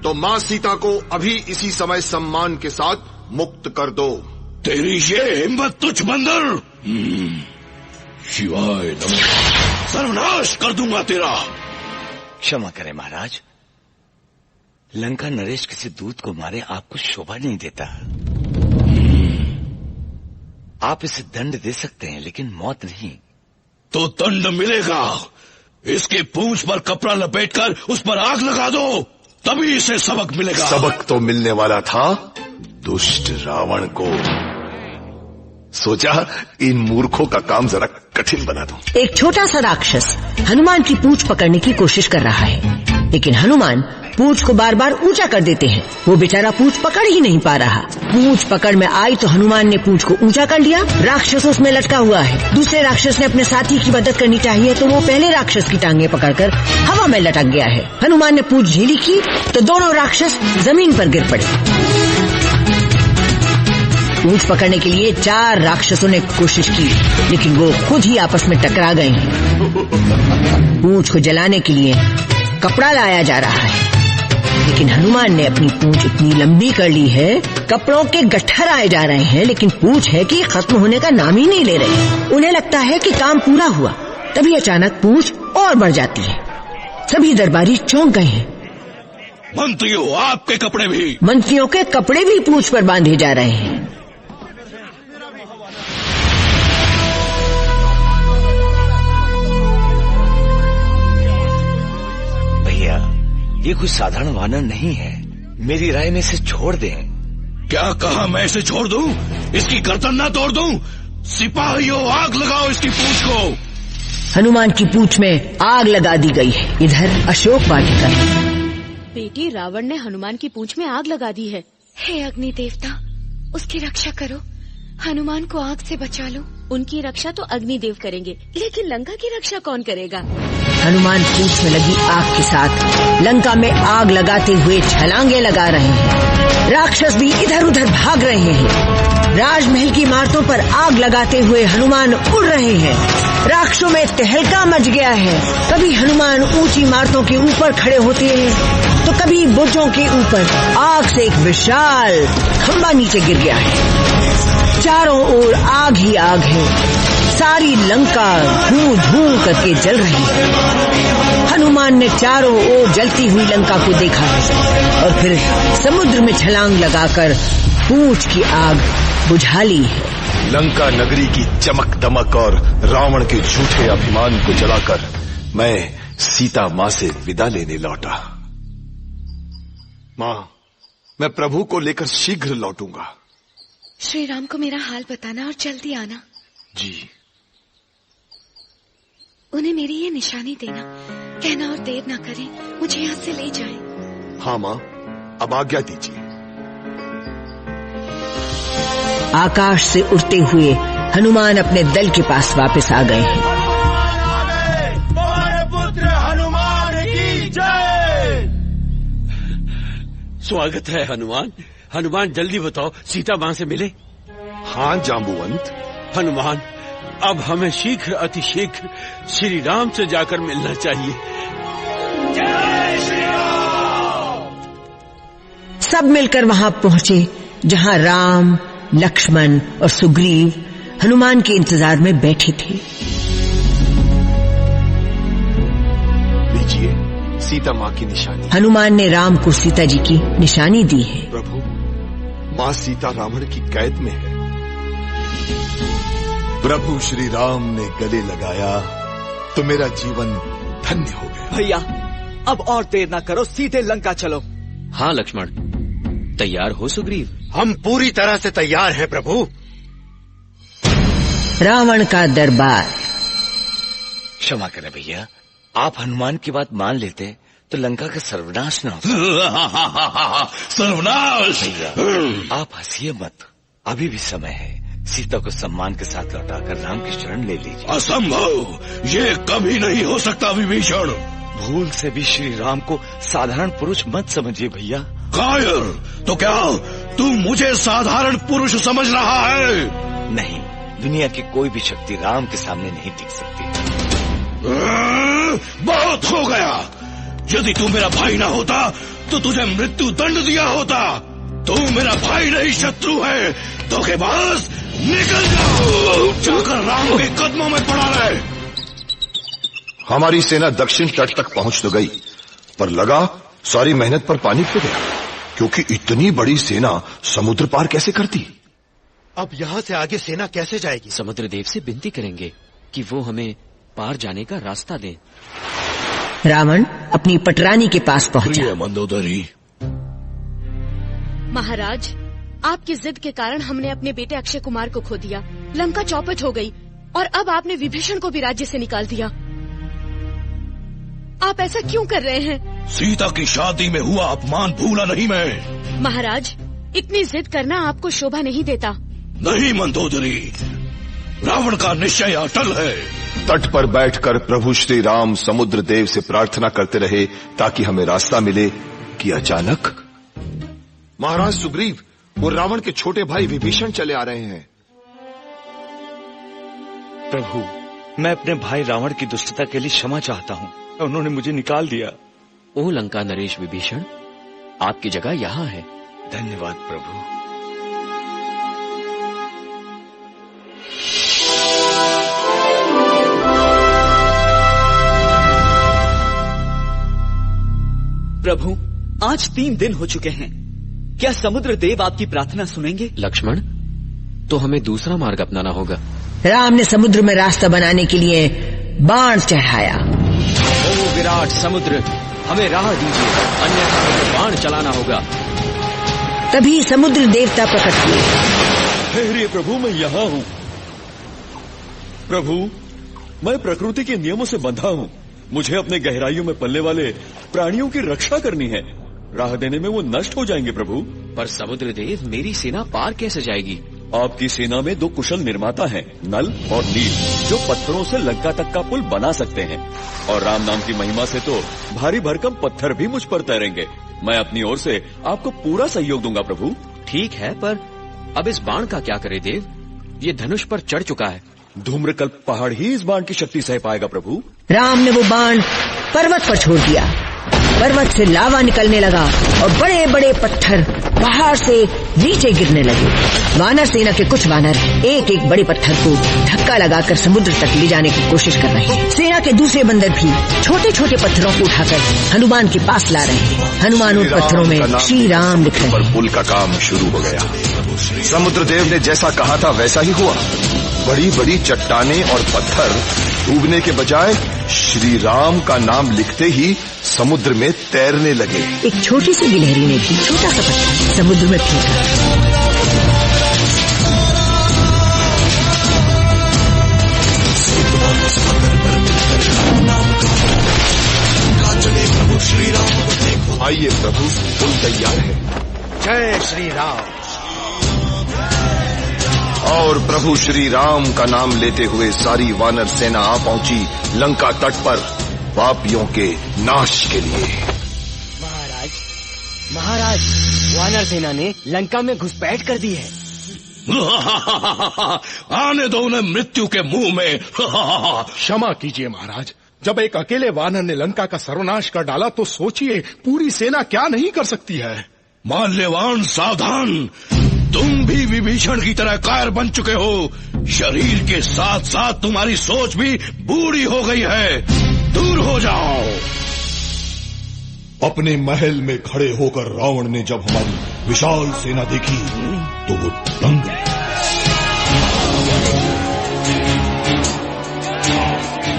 तो माँ सीता को अभी इसी समय सम्मान के साथ मुक्त कर दो। तेरी ये हिम्मत तुझ बंदर! शिवाय नमः। सर्वनाश कर दूंगा तेरा। क्षमा करें महाराज, लंका नरेश किसी दूत को मारे आपको शोभा नहीं देता। आप इसे दंड दे सकते हैं लेकिन मौत नहीं। तो दंड मिलेगा। इसकी पूंछ पर कपड़ा लपेटकर उस पर आग लगा दो, तभी इसे सबक मिलेगा। सबक तो मिलने वाला था दुष्ट रावण को। सोचा इन मूर्खों का काम जरा कठिन बना दूं। एक छोटा सा राक्षस हनुमान की पूंछ पकड़ने की कोशिश कर रहा है, लेकिन हनुमान पूंछ को बार बार ऊंचा कर देते हैं। वो बेचारा पूंछ पकड़ ही नहीं पा रहा। पूंछ पकड़ में आई तो हनुमान ने पूंछ को ऊंचा कर लिया। राक्षस उसमें लटका हुआ है। दूसरे राक्षस ने अपने साथी की मदद करनी चाहिए तो वो पहले राक्षस की टांगे पकड़कर हवा में लटक गया है। हनुमान ने पूंछ ढीली की तो दोनों राक्षस जमीन पर गिर पड़े। पूंछ पकड़ने के लिए 4 राक्षसों ने कोशिश की, लेकिन वो खुद ही आपस में टकरा गए हैं। पूंछ को जलाने के लिए कपड़ा लाया जा रहा है, लेकिन हनुमान ने अपनी पूंछ इतनी लंबी कर ली है, कपड़ों के गट्ठर आए जा रहे हैं, लेकिन पूंछ है कि खत्म होने का नाम ही नहीं ले रहे। उन्हें लगता है कि काम पूरा हुआ, तभी अचानक पूंछ और बढ़ जाती है। सभी दरबारी चौंक गए हैं। मंत्रियों, आपके कपड़े भी। मंत्रियों के कपड़े भी पूंछ पर बांधे जा रहे हैं। ये कोई साधारण वानर नहीं है। मेरी राय में इसे छोड़ दें। क्या कहा मैं इसे छोड़ दूं? इसकी गर्दन ना तोड़ दूं? सिपाहियों, आग लगाओ इसकी पूंछ को। हनुमान की पूंछ में आग लगा दी गई है। इधर अशोक वाटिका। बेटी, रावण ने हनुमान की पूंछ में आग लगा दी है। हे अग्नि देवता, उसकी रक्षा करो। हनुमान को आग से बचा लो। उनकी रक्षा तो अग्निदेव करेंगे, लेकिन लंका की रक्षा कौन करेगा? हनुमान पूंछ में लगी आग के साथ लंका में आग लगाते हुए छलांगे लगा रहे हैं। राक्षस भी इधर उधर भाग रहे हैं। राजमहल की इमारतों पर आग लगाते हुए हनुमान उड़ रहे हैं। राक्षसों में तहलका मच गया है। कभी हनुमान ऊंची इमारतों के ऊपर खड़े होते हैं तो कभी बुर्जों के ऊपर। आग से एक विशाल खंबा नीचे गिर गया है। चारों ओर आग ही आग है। सारी लंका धूं धूं करके जल रही है। हनुमान ने चारों ओर जलती हुई लंका को देखा है और फिर समुद्र में छलांग लगाकर पूंछ की आग बुझा ली है। लंका नगरी की चमक दमक और रावण के झूठे अभिमान को जलाकर मैं सीता माँ से विदा लेने लौटा। माँ, मैं प्रभु को लेकर शीघ्र लौटूंगा। श्री राम को मेरा हाल बताना और जल्दी आना। जी। उन्हें मेरी ये निशानी देना, कहना और देर न करें, मुझे यहाँ से ले जाएं। हाँ माँ, अब आज्ञा दीजिए। आकाश से उड़ते हुए हनुमान अपने दल के पास वापस आ गए हैं। पुत्र हनुमान की जय। स्वागत है हनुमान। हनुमान, जल्दी बताओ, सीता माँ से मिले? हाँ जांबुवंत। हनुमान, अब हमें शीघ्र अति शीघ्र श्री राम से जाकर मिलना चाहिए। जय श्री राम। सब मिलकर वहां पहुंचे जहां राम, लक्ष्मण और सुग्रीव हनुमान के इंतजार में बैठे थे। लीजिए। सीता माँ की निशानी। हनुमान ने राम को सीता जी की निशानी दी है। प्रभु, माँ सीता रावण की कैद में है। प्रभु श्री राम ने गले लगाया तो मेरा जीवन धन्य हो गया। भैया, अब और देर ना करो, सीधे लंका चलो। हाँ लक्ष्मण, तैयार हो सुग्रीव? हम पूरी तरह से तैयार हैं प्रभु। रावण का दरबार। क्षमा करें भैया, आप हनुमान की बात मान लेते तो लंका का सर्वनाश न होता। सर्वनाश! भैया आप हंसिए मत, अभी भी समय है। सीता को सम्मान के साथ लौटाकर राम की शरण ले लीजिए। असंभव, ये कभी नहीं हो सकता विभीषण। भूल से भी श्री राम को साधारण पुरुष मत समझिए भैया। कायर, तो क्या तू मुझे साधारण पुरुष समझ रहा है? नहीं, दुनिया की कोई भी शक्ति राम के सामने नहीं टिक सकती। बहुत हो गया। यदि तू मेरा भाई ना होता तो तुझे मृत्यु दंड दिया होता। तू मेरा भाई नहीं, शत्रु है। तो के पास निकल जाओ, जाकर राम के कदमों में पड़ा रहे। हमारी सेना दक्षिण तट तक पहुंच तो गई, पर लगा सारी मेहनत पर पानी फिर गया, क्योंकि इतनी बड़ी सेना समुद्र पार कैसे करती। अब यहाँ से आगे सेना कैसे जाएगी? समुद्र देव से विनती करेंगे कि वो हमें पार जाने का रास्ता दें। रावण अपनी पटरानी के पास पहुंचा। मंदोदरी, महाराज, आपकी जिद के कारण हमने अपने बेटे अक्षय कुमार को खो दिया। लंका चौपट हो गई और अब आपने विभीषण को भी राज्य से निकाल दिया। आप ऐसा क्यों कर रहे हैं? सीता की शादी में हुआ अपमान भूला नहीं मैं। महाराज, इतनी जिद करना आपको शोभा नहीं देता। नहीं मंदोदरी, रावण का निश्चय अटल है। तट पर बैठकर प्रभु श्री राम समुद्र देव से प्रार्थना करते रहे ताकि हमें रास्ता मिले कि अचानक महाराज सुग्रीव और रावण के छोटे भाई विभीषण चले आ रहे हैं। प्रभु, मैं अपने भाई रावण की दुष्टता के लिए क्षमा चाहता हूँ। उन्होंने मुझे निकाल दिया। ओ लंका नरेश विभीषण, आपकी जगह यहाँ है। धन्यवाद प्रभु। प्रभु, आज 3 दिन हो चुके हैं। क्या समुद्र देव आपकी प्रार्थना सुनेंगे? लक्ष्मण, तो हमें दूसरा मार्ग अपनाना होगा। राम ने समुद्र में रास्ता बनाने के लिए बाण चढ़ाया। ओ विराट समुद्र, हमें राह दीजिए, अन्यथा हमें बाण चलाना होगा। तभी समुद्र देवता प्रकट हुए। ठहरिए प्रभु, मैं यहाँ हूँ। प्रभु, मैं प्रकृति के नियमों से बंधा हूँ। मुझे अपने गहराइयों में पलने वाले प्राणियों की रक्षा करनी है। राह देने में वो नष्ट हो जाएंगे प्रभु। पर समुद्र देव, मेरी सेना पार कैसे जाएगी? आपकी सेना में 2 कुशल निर्माता हैं, नल और नील, जो पत्थरों से लंका तक का पुल बना सकते हैं। और राम नाम की महिमा से तो भारी भरकम पत्थर भी मुझ पर तैरेंगे। मैं अपनी ओर से आपको पूरा सहयोग दूंगा प्रभु। ठीक है, पर अब इस बाण का क्या करे देव? ये धनुष पर चढ़ चुका है। धूम्रकल्प पहाड़ ही इस बाण की शक्ति सह पाएगा प्रभु। राम ने वो बाण पर्वत पर छोड़ दिया। पर्वत से लावा निकलने लगा और बड़े बड़े पत्थर पहाड़ से नीचे गिरने लगे। वानर सेना के कुछ वानर एक एक बड़े पत्थर को धक्का लगाकर समुद्र तक ले जाने की कोशिश कर रहे हैं। सेना के दूसरे बंदर भी छोटे छोटे पत्थरों को उठाकर हनुमान के पास ला रहे हैं। हनुमान उन पत्थरों में श्री राम लिख रहे हैं। पुल का काम शुरू हो गया। समुद्र देव ने जैसा कहा था वैसा ही हुआ। बड़ी बड़ी चट्टानें और पत्थर डूबने के बजाय श्री राम का नाम लिखते ही समुद्र में तैरने लगे। एक छोटी सी गिलहरी ने भी छोटा सा पत्थर समुद्र में फेंका। आइए प्रभु, पुल तैयार है। जय श्री राम। और प्रभु श्री राम का नाम लेते हुए सारी वानर सेना आ पहुंची लंका तट पर पापियों के नाश के लिए। महाराज, वानर सेना ने लंका में घुसपैठ कर दी है। आने दो उन्हें मृत्यु के मुंह में। क्षमा कीजिए महाराज, जब एक अकेले वानर ने लंका का सर्वनाश कर डाला तो सोचिए पूरी सेना क्या नहीं कर सकती है। माल्यवान सावधान, तुम भी विभीषण की तरह कायर बन चुके हो। शरीर के साथ साथ तुम्हारी सोच भी बूढ़ी हो गई है। दूर हो जाओ। अपने महल में खड़े होकर रावण ने जब हमारी विशाल सेना देखी तो वो दंग गया।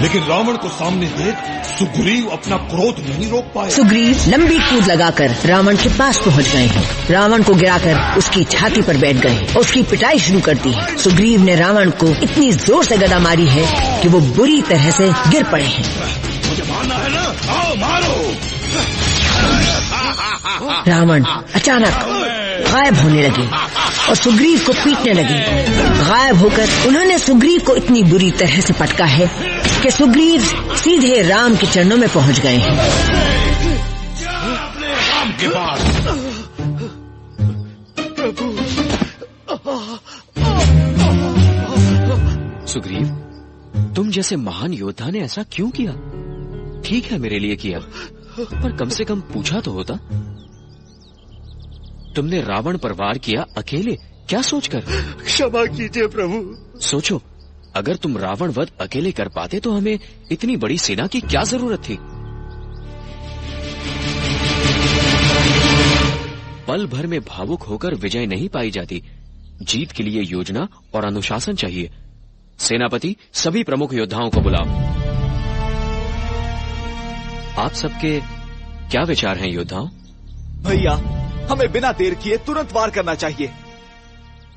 लेकिन रावण को सामने देख सुग्रीव अपना क्रोध नहीं रोक पाए। सुग्रीव लंबी कूद लगाकर रावण के पास पहुंच गए हैं। रावण को गिराकर उसकी छाती पर बैठ गए और उसकी पिटाई शुरू कर दी है। सुग्रीव ने रावण को इतनी जोर से गदा मारी है कि वो बुरी तरह से गिर पड़े हैं। मुझे मारना है ना, आओ मारो। रावण अचानक गायब होने लगे और सुग्रीव को पीटने लगे। गायब होकर उन्होंने सुग्रीव को इतनी बुरी तरह से पटका है कि सुग्रीव सीधे राम के चरणों में पहुंच गए हैं। राम के पास सुग्रीव, तुम जैसे महान योद्धा ने ऐसा क्यों किया? ठीक है, मेरे लिए किया, पर कम से कम पूछा तो होता। तुमने रावण पर वार किया अकेले, क्या सोचकर? क्षमा कीजिए प्रभु। सोचो, अगर तुम रावण वध अकेले कर पाते तो हमें इतनी बड़ी सेना की क्या जरूरत थी? पल भर में भावुक होकर विजय नहीं पाई जाती। जीत के लिए योजना और अनुशासन चाहिए। सेनापति, सभी प्रमुख योद्धाओं को बुलाओ। आप सबके क्या विचार हैं योद्धाओं? भैया, हमें बिना देर किए तुरंत वार करना चाहिए।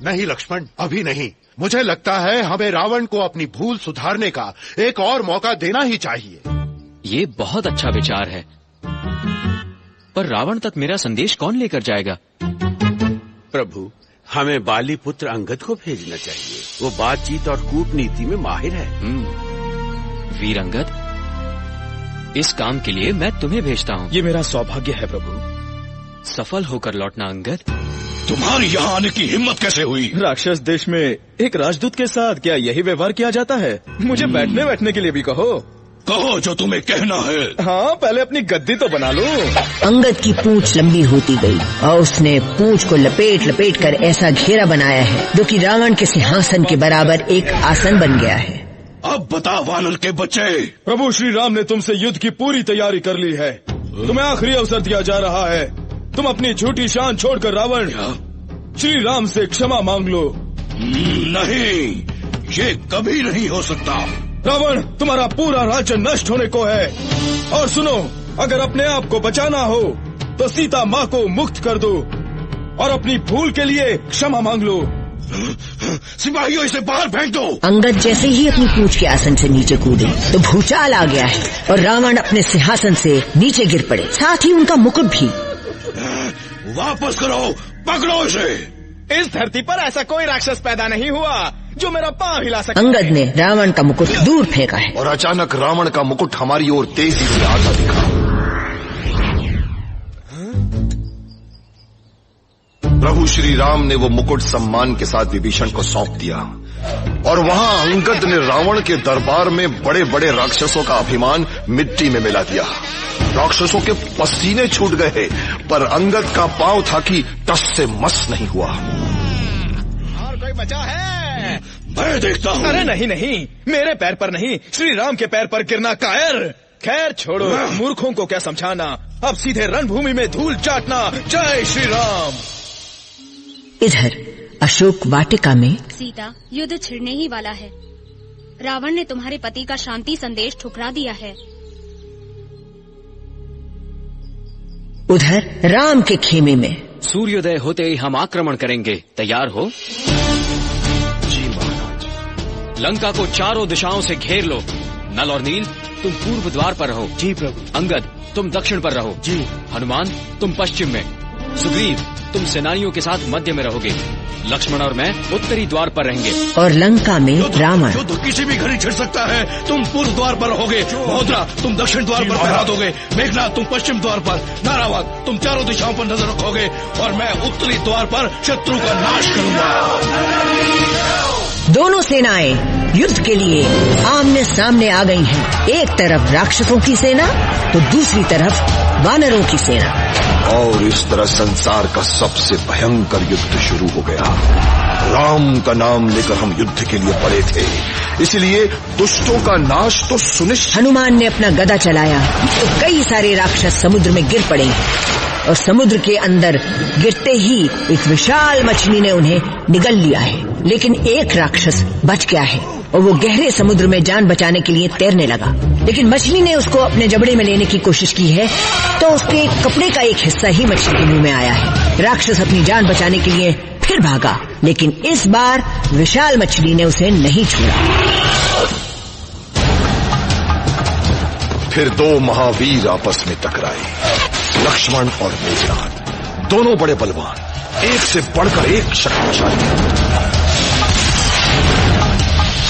नहीं लक्ष्मण, अभी नहीं। मुझे लगता है हमें रावण को अपनी भूल सुधारने का एक और मौका देना ही चाहिए। ये बहुत अच्छा विचार है, पर रावण तक मेरा संदेश कौन लेकर जाएगा? प्रभु, हमें बाली पुत्र अंगद को भेजना चाहिए। वो बातचीत और कूटनीति में माहिर है। वीर अंगद, इस काम के लिए मैं तुम्हें भेजता हूँ। ये मेरा सौभाग्य है प्रभु। सफल होकर लौटना अंगद। तुम्हारी यहाँ आने की हिम्मत कैसे हुई? राक्षस देश में एक राजदूत के साथ क्या यही व्यवहार किया जाता है? मुझे बैठने के लिए भी कहो। कहो जो तुम्हें कहना है। हाँ, पहले अपनी गद्दी तो बना लो। अंगद की पूंछ लंबी होती गई और उसने पूंछ को लपेट लपेट कर ऐसा घेरा बनाया है जो कि रावण के सिंहासन के बराबर एक आसन बन गया है। अब बता वानर के बच्चे। प्रभु श्री राम ने तुमसे युद्ध की पूरी तैयारी कर ली है। तुम्हें आखिरी अवसर दिया जा रहा है। तुम अपनी झूठी शान छोड़कर रावण श्री राम से क्षमा मांग लो। नहीं, ये कभी नहीं हो सकता। रावण, तुम्हारा पूरा राज्य नष्ट होने को है। और सुनो, अगर अपने आप को बचाना हो तो सीता माँ को मुक्त कर दो और अपनी भूल के लिए क्षमा मांग लो। सिपाहियों, इसे बाहर फेंक दो। अंगद जैसे ही अपनी पूंछ के आसन से नीचे कूदे तो भूचाल आ गया है और रावण अपने सिंहासन से नीचे गिर पड़े, साथ ही उनका मुकुट भी। वापस करो, पकड़ो इसे। इस धरती पर ऐसा कोई राक्षस पैदा नहीं हुआ जो मेरा पांव हिला सके। अंगद ने रावण का मुकुट दूर फेंका है और अचानक रावण का मुकुट हमारी ओर तेजी से आता दिखा। प्रभु श्री राम ने वो मुकुट सम्मान के साथ विभीषण को सौंप दिया और वहां अंगद ने रावण के दरबार में बड़े बड़े राक्षसों का अभिमान मिट्टी में मिला दिया। राक्षसों के पसीने छूट गए, पर अंगद का पांव था कि टस से मस नहीं हुआ। और कोई बचा है? मैं देखता हूँ। अरे नहीं नहीं, मेरे पैर पर नहीं, श्री राम के पैर पर गिरना कायर। खैर छोड़ो, मूर्खों को क्या समझाना। अब सीधे रणभूमि में धूल चाटना। जय श्री राम। इधर अशोक वाटिका में सीता, युद्ध छिड़ने ही वाला है। रावण ने तुम्हारे पति का शांति संदेश ठुकरा दिया है। उधर राम के खेमे में सूर्योदय होते ही हम आक्रमण करेंगे। तैयार हो? जी महाराज। लंका को चारों दिशाओं से घेर लो। नल और नील, तुम पूर्व द्वार पर रहो। जी प्रभु। अंगद, तुम दक्षिण पर रहो। जी। हनुमान, तुम पश्चिम में। सुग्रीव, तुम सेनानियों के साथ मध्य में रहोगे। लक्ष्मण और मैं उत्तरी द्वार पर रहेंगे। और लंका में रावण। युद्ध किसी भी घड़ी छिड़ सकता है। तुम पूर्व द्वार पर रहोगे। महोदरा, तुम दक्षिण द्वार पर पहरा दोगे। मेघनाथ, तुम पश्चिम द्वार पर। नारावाद, तुम चारों दिशाओं पर नजर रखोगे और मैं उत्तरी द्वार पर शत्रु का नाश करूंगा। दोनों सेनाएं युद्ध के लिए आमने सामने आ गई हैं। एक तरफ राक्षसों की सेना तो दूसरी तरफ वानरों की सेना। और इस तरह संसार का सबसे भयंकर युद्ध शुरू हो गया। राम का नाम लेकर हम युद्ध के लिए पड़े थे, इसलिए दुष्टों का नाश तो सुनिश्चित। हनुमान ने अपना गदा चलाया तो कई सारे राक्षस समुद्र में गिर पड़े और समुद्र के अंदर गिरते ही एक विशाल मछली ने उन्हें निगल लिया है। लेकिन एक राक्षस बच गया है और वो गहरे समुद्र में जान बचाने के लिए तैरने लगा। लेकिन मछली ने उसको अपने जबड़े में लेने की कोशिश की है तो उसके कपड़े का एक हिस्सा ही मछली के मुंह में आया है। राक्षस अपनी जान बचाने के लिए फिर भागा, लेकिन इस बार विशाल मछली ने उसे नहीं छोड़ा। फिर दो महावीर आपस में टकराए, लक्ष्मण और मेघनाथ, दोनों बड़े बलवान, एक से बढ़कर एक शक्तिशाली।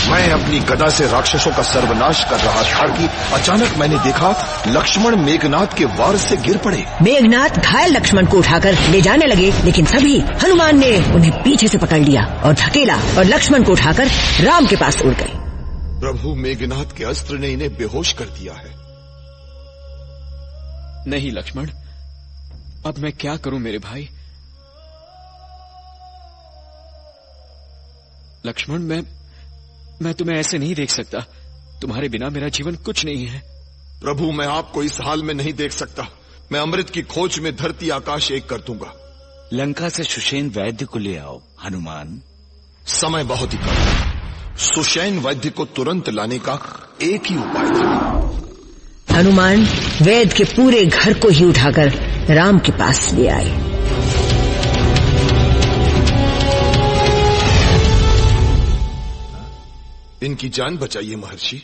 मैं अपनी गदा से राक्षसों का सर्वनाश कर रहा था कि अचानक मैंने देखा लक्ष्मण मेघनाथ के वार से गिर पड़े। मेघनाथ घायल लक्ष्मण को उठाकर ले जाने लगे, लेकिन तभी हनुमान ने उन्हें पीछे से पकड़ लिया और धकेला और लक्ष्मण को उठाकर राम के पास उड़ गए। प्रभु, मेघनाथ के अस्त्र ने इन्हें बेहोश कर दिया है। नहीं लक्ष्मण, अब मैं क्या करूं मेरे भाई? लक्ष्मण, मैं तुम्हें ऐसे नहीं देख सकता। तुम्हारे बिना मेरा जीवन कुछ नहीं है। प्रभु, मैं आपको इस हाल में नहीं देख सकता। मैं अमृत की खोज में धरती आकाश एक कर दूंगा। लंका से सुषेण वैद्य को ले आओ हनुमान। समय बहुत ही कम है। सुषेण वैद्य को तुरंत लाने का एक ही उपाय था। हनुमान वैद्य के पूरे घर को ही उठाकर राम के पास ले आए। इनकी जान बचाइए महर्षि।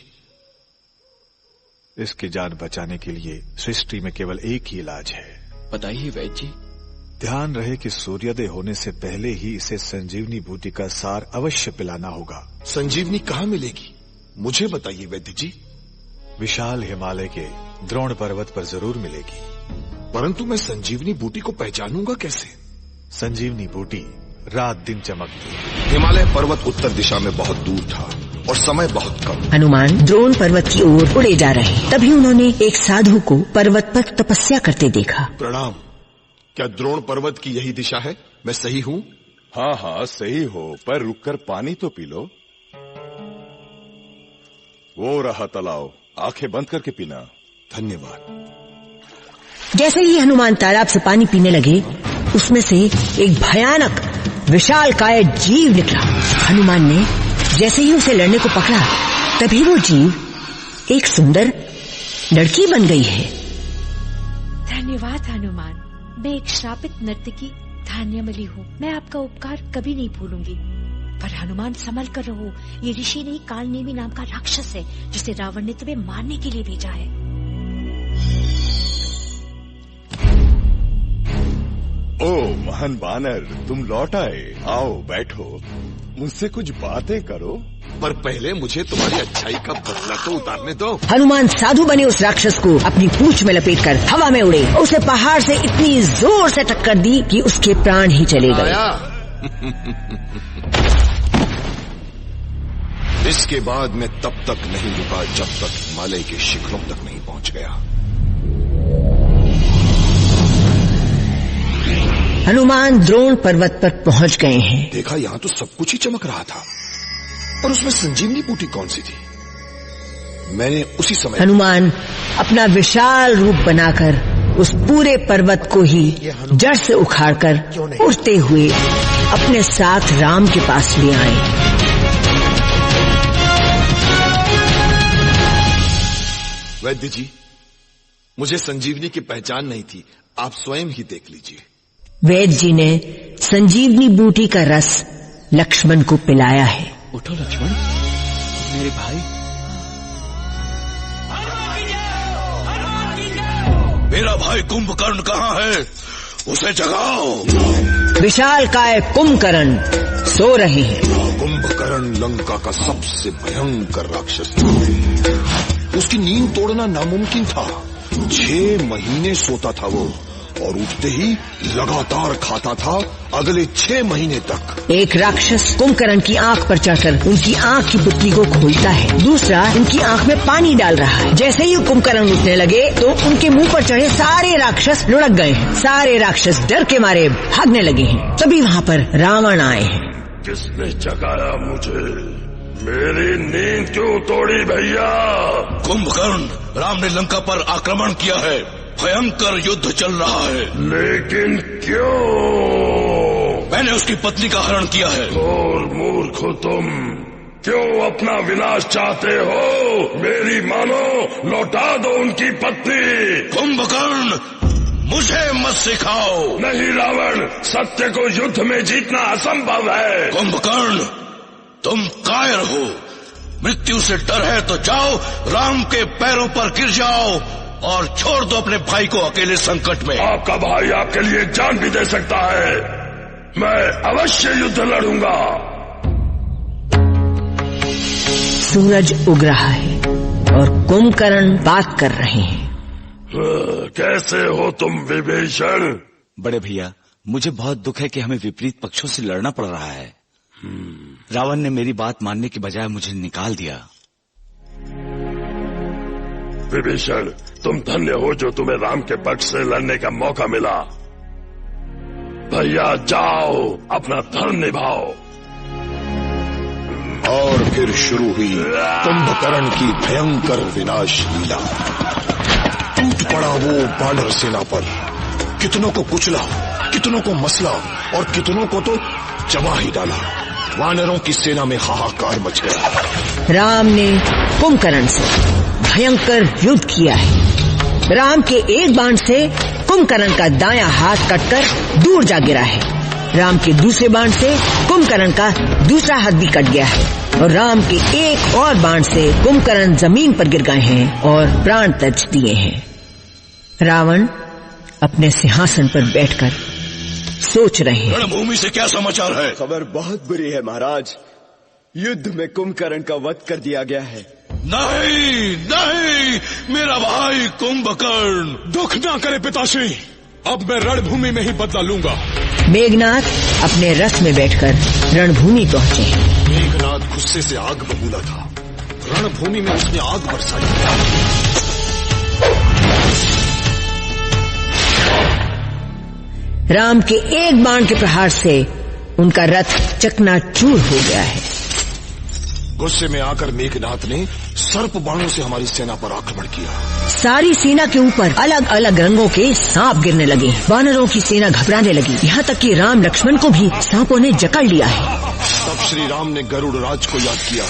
इसकी जान बचाने के लिए सृष्टि में केवल एक ही इलाज है। बताइए वैद्य जी। ध्यान रहे कि सूर्योदय होने से पहले ही इसे संजीवनी बूटी का सार अवश्य पिलाना होगा। संजीवनी कहाँ मिलेगी, मुझे बताइए वैद्य जी। विशाल हिमालय के द्रोण पर्वत पर जरूर मिलेगी। परंतु मैं संजीवनी बूटी को पहचानूंगा कैसे? संजीवनी बूटी रात दिन चमकती। हिमालय पर्वत उत्तर दिशा में बहुत दूर था और समय बहुत कम। हनुमान द्रोण पर्वत की ओर उड़े जा रहे, तभी उन्होंने एक साधु को पर्वत पर तपस्या करते देखा। प्रणाम, क्या द्रोण पर्वत की यही दिशा है? मैं सही हूँ? हाँ हाँ सही हो, पर रुककर पानी तो पी लो। वो रहा तालाब, आंखें बंद करके पीना। धन्यवाद। जैसे ही हनुमान तालाब से पानी पीने लगे, उसमें से एक भयानक विशालकाय जीव निकला। हनुमान ने जैसे ही उसे लड़ने को पकड़ा, तभी वो जीव एक सुंदर लड़की बन गई है। धन्यवाद हनुमान, मैं एक श्रापित नर्तकी धान्यमली हूँ। मैं आपका उपकार कभी नहीं भूलूंगी। पर हनुमान संभल कर रहो, ये ऋषि नहीं कालनेमी नाम का राक्षस है जिसे रावण ने तुम्हें मारने के लिए भेजा है। ओ महान बानर, तुम लौट आए। आओ बैठो, मुझसे कुछ बातें करो। पर पहले मुझे तुम्हारी अच्छाई का बदला तो उतारने दो। हनुमान साधु बने उस राक्षस को अपनी पूंछ में लपेटकर हवा में उड़े। उसे पहाड़ से इतनी जोर से टक्कर दी कि उसके प्राण ही चले गए। इसके बाद मैं तब तक नहीं रुका जब तक हिमालय के शिखरों तक नहीं पहुंच गया। हनुमान द्रोण पर्वत पर पहुंच गए हैं। देखा, यहाँ तो सब कुछ ही चमक रहा था, पर उसमें संजीवनी बूटी कौन सी थी? मैंने उसी समय हनुमान अपना विशाल रूप बनाकर उस पूरे पर्वत को ही जड़ से उखाड़कर उड़ते हुए अपने साथ राम के पास ले आए। वैद्य जी, मुझे संजीवनी की पहचान नहीं थी, आप स्वयं ही देख लीजिए। वैद्य जी ने संजीवनी बूटी का रस लक्ष्मण को पिलाया है। उठो लक्ष्मण, मेरे भाई। मेरा भाई कुंभकर्ण कहाँ है? उसे जगाओ। विशालकाय कुंभकर्ण सो रहे हैं। कुंभकर्ण लंका का सबसे भयंकर राक्षस था। उसकी नींद तोड़ना नामुमकिन था। 6 महीने सोता था वो, और उठते ही लगातार खाता था अगले 6 महीने तक। एक राक्षस कुंभकर्ण की आंख पर चढ़कर उनकी आंख की पुतली को खोलता है, दूसरा उनकी आंख में पानी डाल रहा है। जैसे ही कुंभकर्ण उठने लगे तो उनके मुंह पर चढ़े सारे राक्षस लुढ़क गए हैं। सारे राक्षस डर के मारे भागने लगे हैं। तभी वहाँ पर रावण आए हैं। किसने जगाया मुझे? मेरी नींद क्यों तोड़ी भैया? कुंभकर्ण, राम ने लंका पर आक्रमण किया है, भयंकर युद्ध चल रहा है। लेकिन क्यों? मैंने उसकी पत्नी का हरण किया है। और मूर्ख हो तुम, क्यों अपना विनाश चाहते हो? मेरी मानो, लौटा दो उनकी पत्नी। कुंभकर्ण, मुझे मत सिखाओ। नहीं रावण, सत्य को युद्ध में जीतना असंभव है। कुंभकर्ण, तुम कायर हो। मृत्यु से डर है तो जाओ, राम के पैरों पर गिर जाओ और छोड़ दो अपने भाई को अकेले संकट में। आपका भाई आपके लिए जान भी दे सकता है। मैं अवश्य युद्ध लड़ूंगा। सूरज उग रहा है और कुंभकर्ण बात कर रहे हैं। कैसे हो तुम विभीषण? बड़े भैया, मुझे बहुत दुख है कि हमें विपरीत पक्षों से लड़ना पड़ रहा है। रावण ने मेरी बात मानने की बजाय मुझे निकाल दिया। विभीषण, तुम धन्य हो जो तुम्हें राम के पक्ष से लड़ने का मौका मिला। भैया जाओ, अपना धर्म निभाओ। और फिर शुरू हुई कुंभकर्ण की भयंकर विनाश लीला। टूट पड़ा वो वानर सेना पर, कितनों को कुचला, कितनों को मसला और कितनों को तो चबा ही डाला। वानरों की सेना में हाहाकार मच गया। राम ने कुंभकर्ण से भयंकर युद्ध किया है। राम के एक बाण से कुंभकर्ण का दायां हाथ कटकर दूर जा गिरा है। राम के दूसरे बाण से कुंभकर्ण का दूसरा हाथ भी कट गया है और राम के एक और बाण से कुंभकर्ण जमीन पर गिर गए हैं और प्राण त्याज दिए हैं। रावण अपने सिंहासन पर बैठकर सोच रहे हैं। रणभूमि से क्या समाचार है? खबर बहुत बुरी है महाराज। युद्ध में कुंभकर्ण का वध कर दिया गया है। नहीं नहीं, मेरा भाई कुंभकर्ण। दुख ना करे पिताश्री, अब मैं रणभूमि में ही बदला लूंगा। मेघनाथ अपने रथ में बैठकर रणभूमि पहुंचे। मेघनाथ गुस्से से आग बबूला था। रणभूमि में उसने आग बरसाई। राम के एक बाण के प्रहार से उनका रथ चकनाचूर हो गया है। गुस्से में आकर मेघनाथ ने सर्प बाणों से हमारी सेना पर आक्रमण किया। सारी सेना के ऊपर अलग अलग रंगों के सांप गिरने लगे। वानरों की सेना घबराने लगी, यहाँ तक कि राम लक्ष्मण को भी सांपों ने जकड़ लिया है। तब श्री राम ने गरुड़ राज को याद किया।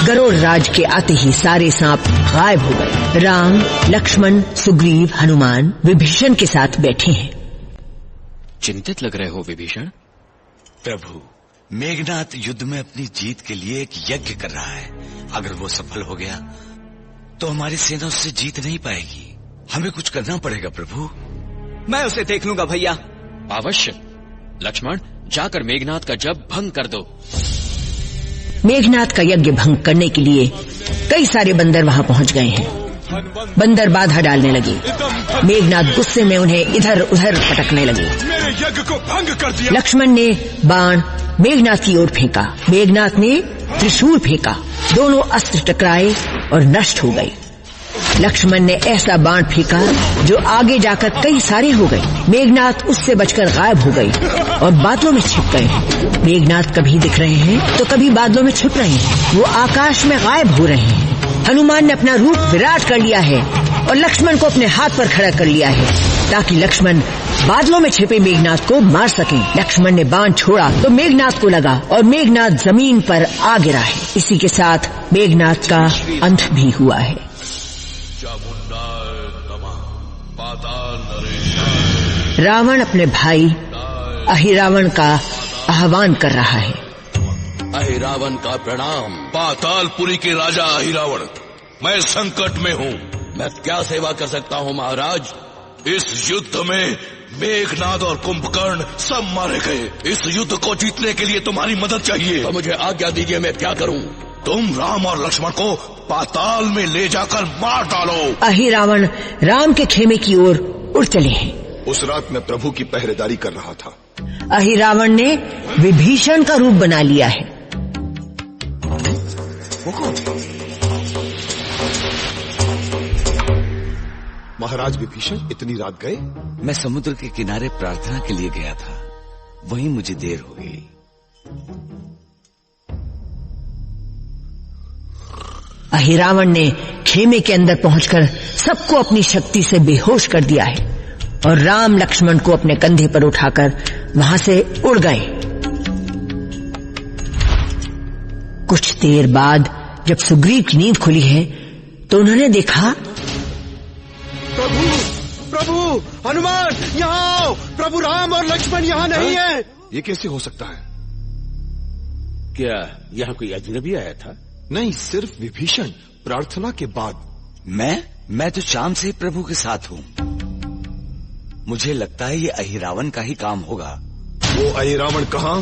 गरुड़ राज के आते ही सारे सांप गायब हो गए। राम, लक्ष्मण, सुग्रीव, हनुमान विभीषण के साथ बैठे हैं। चिंतित लग रहे हो विभीषण? प्रभु, मेघनाथ युद्ध में अपनी जीत के लिए एक यज्ञ कर रहा है। अगर वो सफल हो गया तो हमारी सेना उससे जीत नहीं पाएगी। हमें कुछ करना पड़ेगा प्रभु। मैं उसे देख लूंगा भैया। अवश्य। लक्ष्मण, जाकर मेघनाथ का जप भंग कर दो। मेघनाथ का यज्ञ भंग करने के लिए कई सारे बंदर वहां पहुंच गए हैं। बंदर बाधा डालने लगे। मेघनाथ गुस्से में उन्हें इधर उधर पटकने लगे। मेरे यज्ञ को भंग कर दिया। लक्ष्मण ने बाण मेघनाथ की ओर फेंका। मेघनाथ ने त्रिशूल फेंका। दोनों अस्त्र टकराए और नष्ट हो गए। लक्ष्मण ने ऐसा बाण फेंका जो आगे जाकर कई सारे हो गए। मेघनाथ उससे बचकर गायब हो गए और बादलों में छिप गए। मेघनाथ कभी दिख रहे हैं तो कभी बादलों में छिप रहे हैं। वो आकाश में गायब हो रहे हैं। हनुमान ने अपना रूप विराट कर लिया है और लक्ष्मण को अपने हाथ पर खड़ा कर लिया है ताकि लक्ष्मण बादलों में छिपे मेघनाथ को मार सकें। लक्ष्मण ने बाण छोड़ा तो मेघनाथ को लगा और मेघनाथ जमीन पर आ गिरा है। इसी के साथ मेघनाथ का अंत भी हुआ है। रावण अपने भाई अहिरावण का आह्वान कर रहा है। अहिरावण का प्रणाम। पातालपुरी के राजा अहिरावण, मैं संकट में हूँ। मैं क्या सेवा कर सकता हूँ महाराज? इस युद्ध में मेघनाथ और कुंभकर्ण सब मारे गए। इस युद्ध को जीतने के लिए तुम्हारी मदद चाहिए। तो मुझे आज्ञा दीजिए, मैं क्या करूँ? तुम राम और लक्ष्मण को पाताल में ले जाकर मार डालो। अहिरावण राम के खेमे की ओर उड़ चले हैं। उस रात मैं प्रभु की पहरेदारी कर रहा था। अहिरावण ने विभीषण का रूप बना लिया है। महाराज विभीषण इतनी रात गए? मैं समुद्र के किनारे प्रार्थना के लिए गया था। वहीं मुझे देर हो गई। अहिरावण ने खेमे के अंदर पहुंचकर सबको अपनी शक्ति से बेहोश कर दिया है और राम लक्ष्मण को अपने कंधे पर उठाकर वहां से उड़ गए। कुछ देर बाद जब सुग्रीव की नींद खुली है तो उन्होंने देखा, प्रभु प्रभु हनुमान यहाँ आओ, प्रभु राम और लक्ष्मण यहाँ नहीं है। ये कैसे हो सकता है? क्या यहाँ कोई अजनबी आया था? नहीं, सिर्फ विभीषण प्रार्थना के बाद। मैं तो शाम से प्रभु के साथ हूँ। मुझे लगता है ये अहिरावण का ही काम होगा। वो अहिरावण कहाँ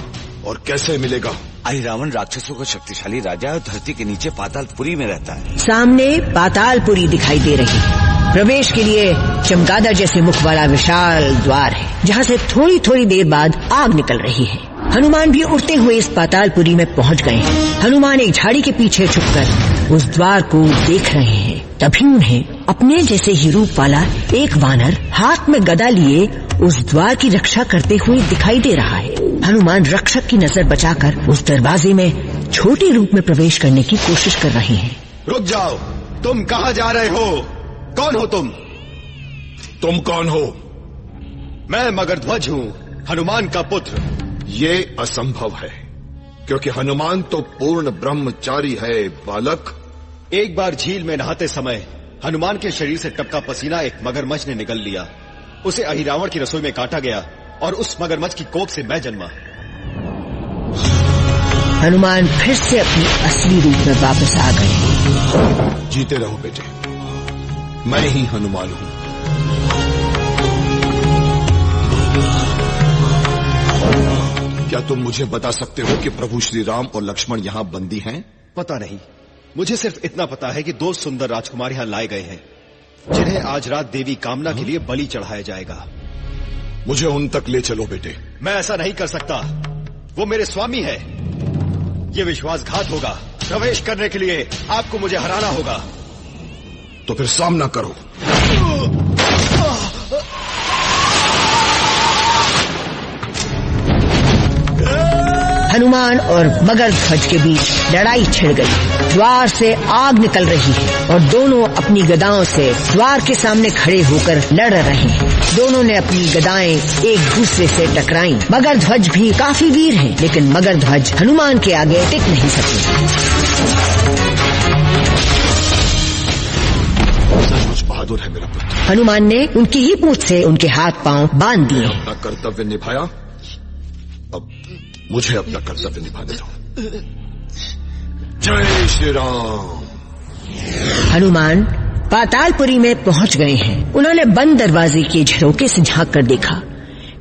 और कैसे मिलेगा? अहिरावण राक्षसों का शक्तिशाली राजा है, धरती के नीचे पातालपुरी में रहता है। सामने पातालपुरी दिखाई दे रही है। प्रवेश के लिए चमगादड़ जैसे मुख वाला विशाल द्वार है जहाँ से थोड़ी थोड़ी देर बाद आग निकल रही है। हनुमान भी उड़ते हुए इस पातालपुरी में पहुँच गए हैं। हनुमान एक झाड़ी के पीछे छुपकर उस द्वार को देख रहे हैं। तभी उन्हें अपने जैसे ही रूप वाला एक वानर हाथ में गदा लिए उस द्वार की रक्षा करते हुए दिखाई दे रहा है। हनुमान रक्षक की नजर बचाकर उस दरवाजे में छोटे रूप में प्रवेश करने की कोशिश कर रहे हैं। रुक जाओ, तुम कहाँ जा रहे हो? कौन हो तुम? तुम कौन हो? मैं मगरध्वज हूँ, हनुमान का पुत्र। ये असंभव है, क्योंकि हनुमान तो पूर्ण ब्रह्मचारी है बालक। एक बार झील में नहाते समय हनुमान के शरीर से टपका पसीना एक मगरमच्छ ने निगल लिया। उसे अहिरावण की रसोई में काटा गया और उस मगरमच्छ की कोख से मैं जन्मा। हनुमान फिर से अपनी असली रूप में वापस आ गए। जीते रहो बेटे, मैं ही हनुमान हूँ। क्या तुम मुझे बता सकते हो कि प्रभु श्री राम और लक्ष्मण यहाँ बंदी हैं? पता नहीं, मुझे सिर्फ इतना पता है कि 2 सुंदर राजकुमार यहाँ लाए गए हैं, जिन्हें आज रात देवी कामना के लिए बलि चढ़ाया जाएगा। मुझे उन तक ले चलो बेटे। मैं ऐसा नहीं कर सकता, वो मेरे स्वामी है। ये विश्वासघात होगा। प्रवेश करने के लिए आपको मुझे हराना होगा। तो फिर सामना करो। हनुमान और मगरध्वज के बीच लड़ाई छिड़ गई। द्वार से आग निकल रही है और दोनों अपनी गदाओं से द्वार के सामने खड़े होकर लड़ रहे हैं। दोनों ने अपनी गदाएं एक दूसरे से टकराई। मगरध्वज भी काफी वीर हैं, लेकिन मगरध्वज हनुमान के आगे टिक नहीं सके। सचमुच बहादुर है मेरा पुत्र। हनुमान ने उनकी ही पूंछ से उनके हाथ पांव बांध दिए। अपना कर्तव्य निभाया, अब मुझे अपना कर्तव्य निभाने दो। जय श्री राम। हनुमान पातालपुरी में पहुंच गए हैं। उन्होंने बंद दरवाजे के झरोके से झांक कर देखा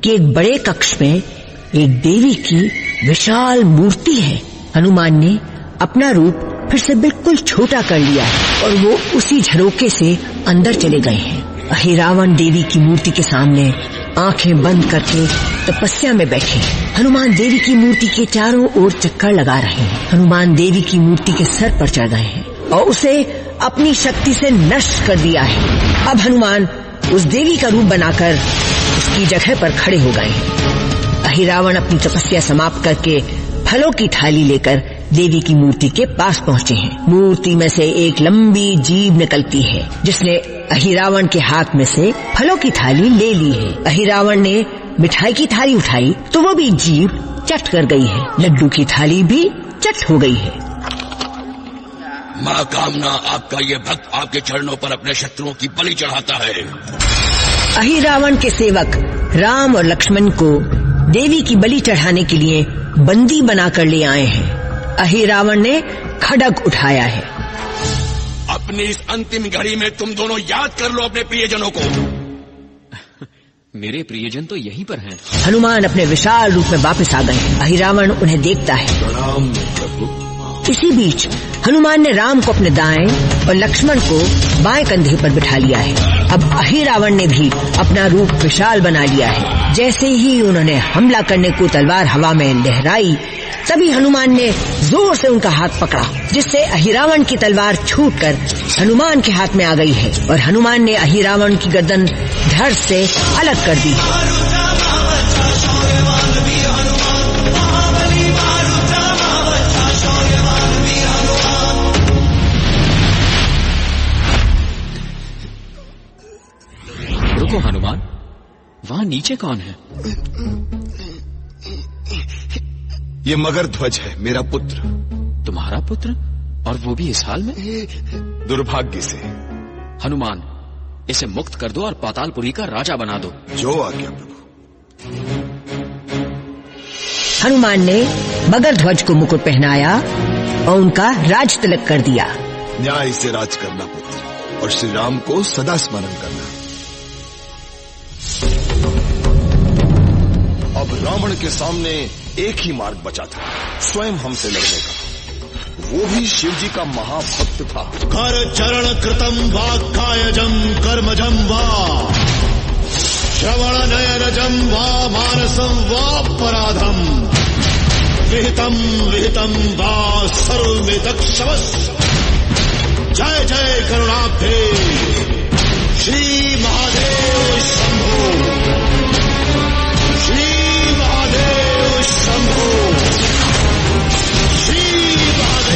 कि एक बड़े कक्ष में एक देवी की विशाल मूर्ति है। हनुमान ने अपना रूप फिर से बिल्कुल छोटा कर लिया है और वो उसी झरोके से अंदर चले गए हैं। अहिरावण देवी की मूर्ति के सामने आंखें बंद करके तपस्या में बैठे। हनुमान देवी की मूर्ति के चारों ओर चक्कर लगा रहे हैं। हनुमान देवी की मूर्ति के सर पर चढ़ गए हैं और उसे अपनी शक्ति से नष्ट कर दिया है। अब हनुमान उस देवी का रूप बनाकर उसकी जगह पर खड़े हो गए हैं। अहिरावण अपनी तपस्या समाप्त करके फलों की थाली लेकर देवी की मूर्ति के पास पहुँचे हैं। मूर्ति में से एक लंबी जीभ निकलती है, जिसने अहिरावण के हाथ में से फलों की थाली ले ली है। अहिरावण ने मिठाई की थाली उठाई तो वो भी जीभ चट कर गई है। लड्डू की थाली भी चट हो गई है। माँ कामना, आपका ये भक्त आपके चरणों पर अपने शत्रुओं की बलि चढ़ाता है। अहिरावण के सेवक राम और लक्ष्मण को देवी की बलि चढ़ाने के लिए बंदी बनाकर ले आए हैं। अहिरावण ने खड्ग उठाया है। अपनी इस अंतिम घड़ी में तुम दोनों याद कर लो अपने प्रियजनों को। मेरे प्रियजन तो यहीं पर हैं। हनुमान अपने विशाल रूप में वापस आ गए। अहिरावण उन्हें देखता है। प्रणाम प्रभु। इसी बीच हनुमान ने राम को अपने दाएं और लक्ष्मण को बाएं कंधे पर बिठा लिया है। अब अहिरावण ने भी अपना रूप विशाल बना लिया है। जैसे ही उन्होंने हमला करने को तलवार हवा में लहराई, तभी हनुमान ने जोर से उनका हाथ पकड़ा, जिससे अहिरावण की तलवार छूटकर हनुमान के हाथ में आ गई है और हनुमान ने अहिरावण की गर्दन धड़ से अलग कर दी। वहाँ नीचे कौन है? ये मगर ध्वज है, मेरा पुत्र। तुम्हारा पुत्र? और वो भी इस हाल में? दुर्भाग्य से। हनुमान, इसे मुक्त कर दो और पातालपुरी का राजा बना दो। जो आज्ञा प्रभु। हनुमान ने मगर ध्वज को मुकुट पहनाया और उनका राज तिलक कर दिया। न्याय से राज करना पुत्र, और श्री राम को सदा स्मरण करना। अब रावण के सामने एक ही मार्ग बचा था, स्वयं हमसे लड़ने का। वो भी शिव जी का महाभक्त था। कर चरण कृतम वा कायजम कर्मजम वा श्रवण नयनजम वा मानसम वा पराधम विहितम विहितम वा सर्वे दक्षवस्। जय जय करुणाब्धे श्री महादेव शंभो, श्री महादेव शंभो।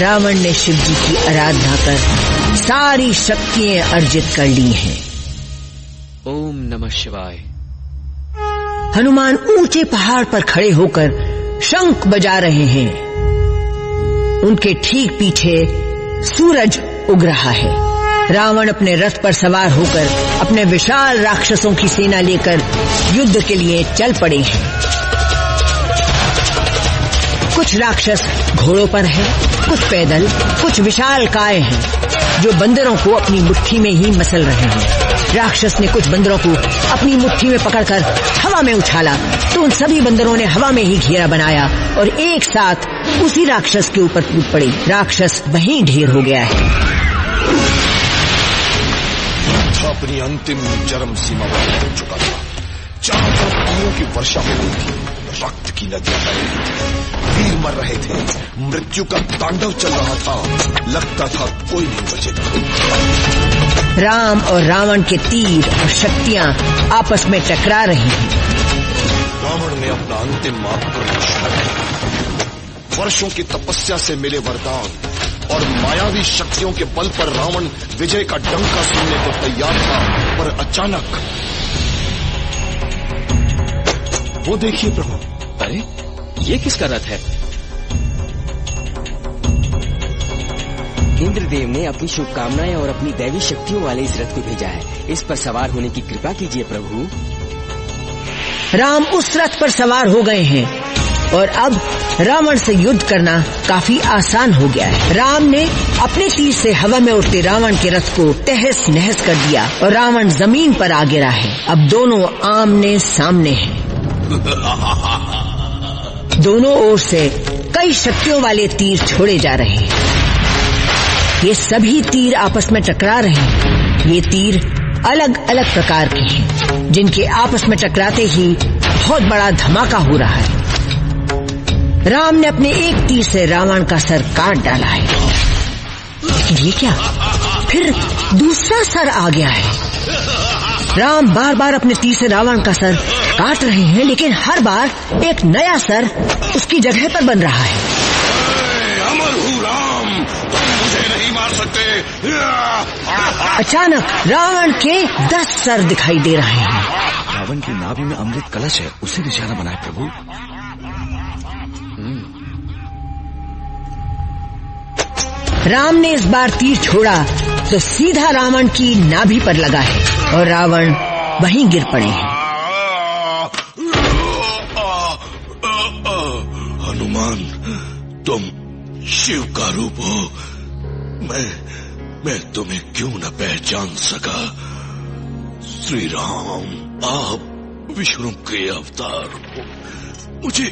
रावण ने शिव जी की आराधना कर सारी शक्तियां अर्जित कर ली हैं। ओम नमः शिवाय। हनुमान ऊंचे पहाड़ पर खड़े होकर शंख बजा रहे हैं। उनके ठीक पीछे सूरज उग रहा है। रावण अपने रथ पर सवार होकर अपने विशाल राक्षसों की सेना लेकर युद्ध के लिए चल पड़े हैं। कुछ राक्षस घोड़ों पर हैं, कुछ पैदल, कुछ विशाल काय हैं जो बंदरों को अपनी मुट्ठी में ही मसल रहे हैं। राक्षस ने कुछ बंदरों को अपनी मुट्ठी में पकड़कर हवा में उछाला तो उन सभी बंदरों ने हवा में ही घेरा बनाया और एक साथ उसी राक्षस के ऊपर कूद पड़े। राक्षस वहीं ढेर हो गया है। अपनी अंतिम चरम सीमा पर पहुंच चुका था। चारों तरफ तीरों की वर्षा हो रही थी, रक्त की नदियां बह रही थी, वीर मर रहे थे, मृत्यु का तांडव चल रहा था। लगता था कोई नहीं बचेगा। राम और रावण के तीर और शक्तियां आपस में टकरा रही हैं। रावण ने अपना अंतिम आक्रमण किया। वर्षों की तपस्या से मिले वरदान और मायावी शक्तियों के बल पर रावण विजय का डंका सुनने को तैयार था, पर अचानक वो देखिए प्रभु। अरे ये किसका रथ है? इंद्रदेव ने अपनी शुभकामनाएं और अपनी दैवी शक्तियों वाले इस रथ को भेजा है। इस पर सवार होने की कृपा कीजिए प्रभु। राम उस रथ पर सवार हो गए हैं और अब रावण से युद्ध करना काफी आसान हो गया है। राम ने अपने तीर से हवा में उड़ते रावण के रथ को तहस नहस कर दिया और रावण जमीन पर आ गिरा है। अब दोनों आमने सामने हैं। दोनों ओर से कई शक्तियों वाले तीर छोड़े जा रहे हैं। ये सभी तीर आपस में टकरा रहे हैं। ये तीर अलग अलग प्रकार के हैं, जिनके आपस में टकराते ही बहुत बड़ा धमाका हो रहा है। राम ने अपने एक तीर से रावण का सर काट डाला है, लेकिन ये क्या, फिर दूसरा सर आ गया है। राम बार बार अपने तीर से रावण का सर काट रहे हैं, लेकिन हर बार एक नया सर उसकी जगह पर बन रहा है। अमर हूँ राम, तुम मुझे नहीं मार सकते। अचानक रावण के 10 सर दिखाई दे रहे हैं। रावण की नाभि में अमृत कलश है, उसे निशाना बनाए प्रभु। राम ने इस बार तीर छोड़ा तो सीधा रावण की नाभि पर लगा है और रावण वहीं गिर पड़े हैं। हनुमान, तुम शिव का रूप हो। मैं तुम्हें क्यों न पहचान सका। श्री राम, आप विष्णु के अवतार हो, मुझे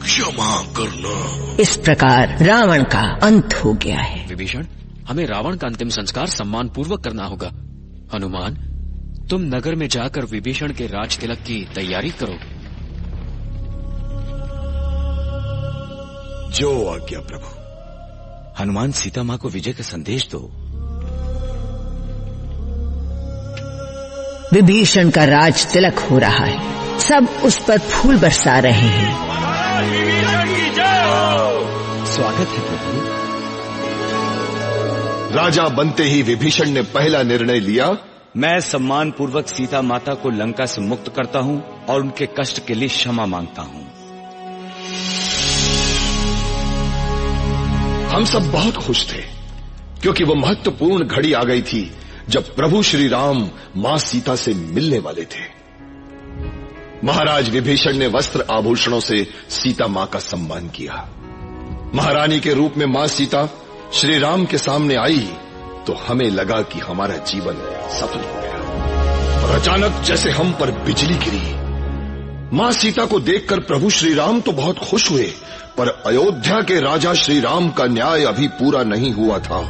क्षमा करना। इस प्रकार रावण का अंत हो गया है। विभीषण, हमें रावण का अंतिम संस्कार सम्मान पूर्वक करना होगा। हनुमान, तुम नगर में जाकर विभीषण के राज तिलक की तैयारी करो। जो आज्ञा प्रभु। हनुमान, सीता माँ को विजय का संदेश दो। विभीषण का राज तिलक हो रहा है, सब उस पर फूल बरसा रहे हैं। स्वागत है प्रभु। राजा बनते ही विभीषण ने पहला निर्णय लिया मैं सम्मान पूर्वक सीता माता को लंका से मुक्त करता हूं और उनके कष्ट के लिए क्षमा मांगता हूं। हम सब बहुत खुश थे क्योंकि वो महत्वपूर्ण घड़ी आ गई थी जब प्रभु श्री राम मां सीता से मिलने वाले थे। महाराज विभीषण ने वस्त्र आभूषणों से सीता मां का सम्मान किया। महारानी के रूप में मां सीता श्री राम के सामने आई तो हमें लगा कि हमारा जीवन सफल हो गया। और अचानक जैसे हम पर बिजली गिरी। मां सीता को देखकर प्रभु श्री राम तो बहुत खुश हुए, पर अयोध्या के राजा श्री राम का न्याय अभी पूरा नहीं हुआ था।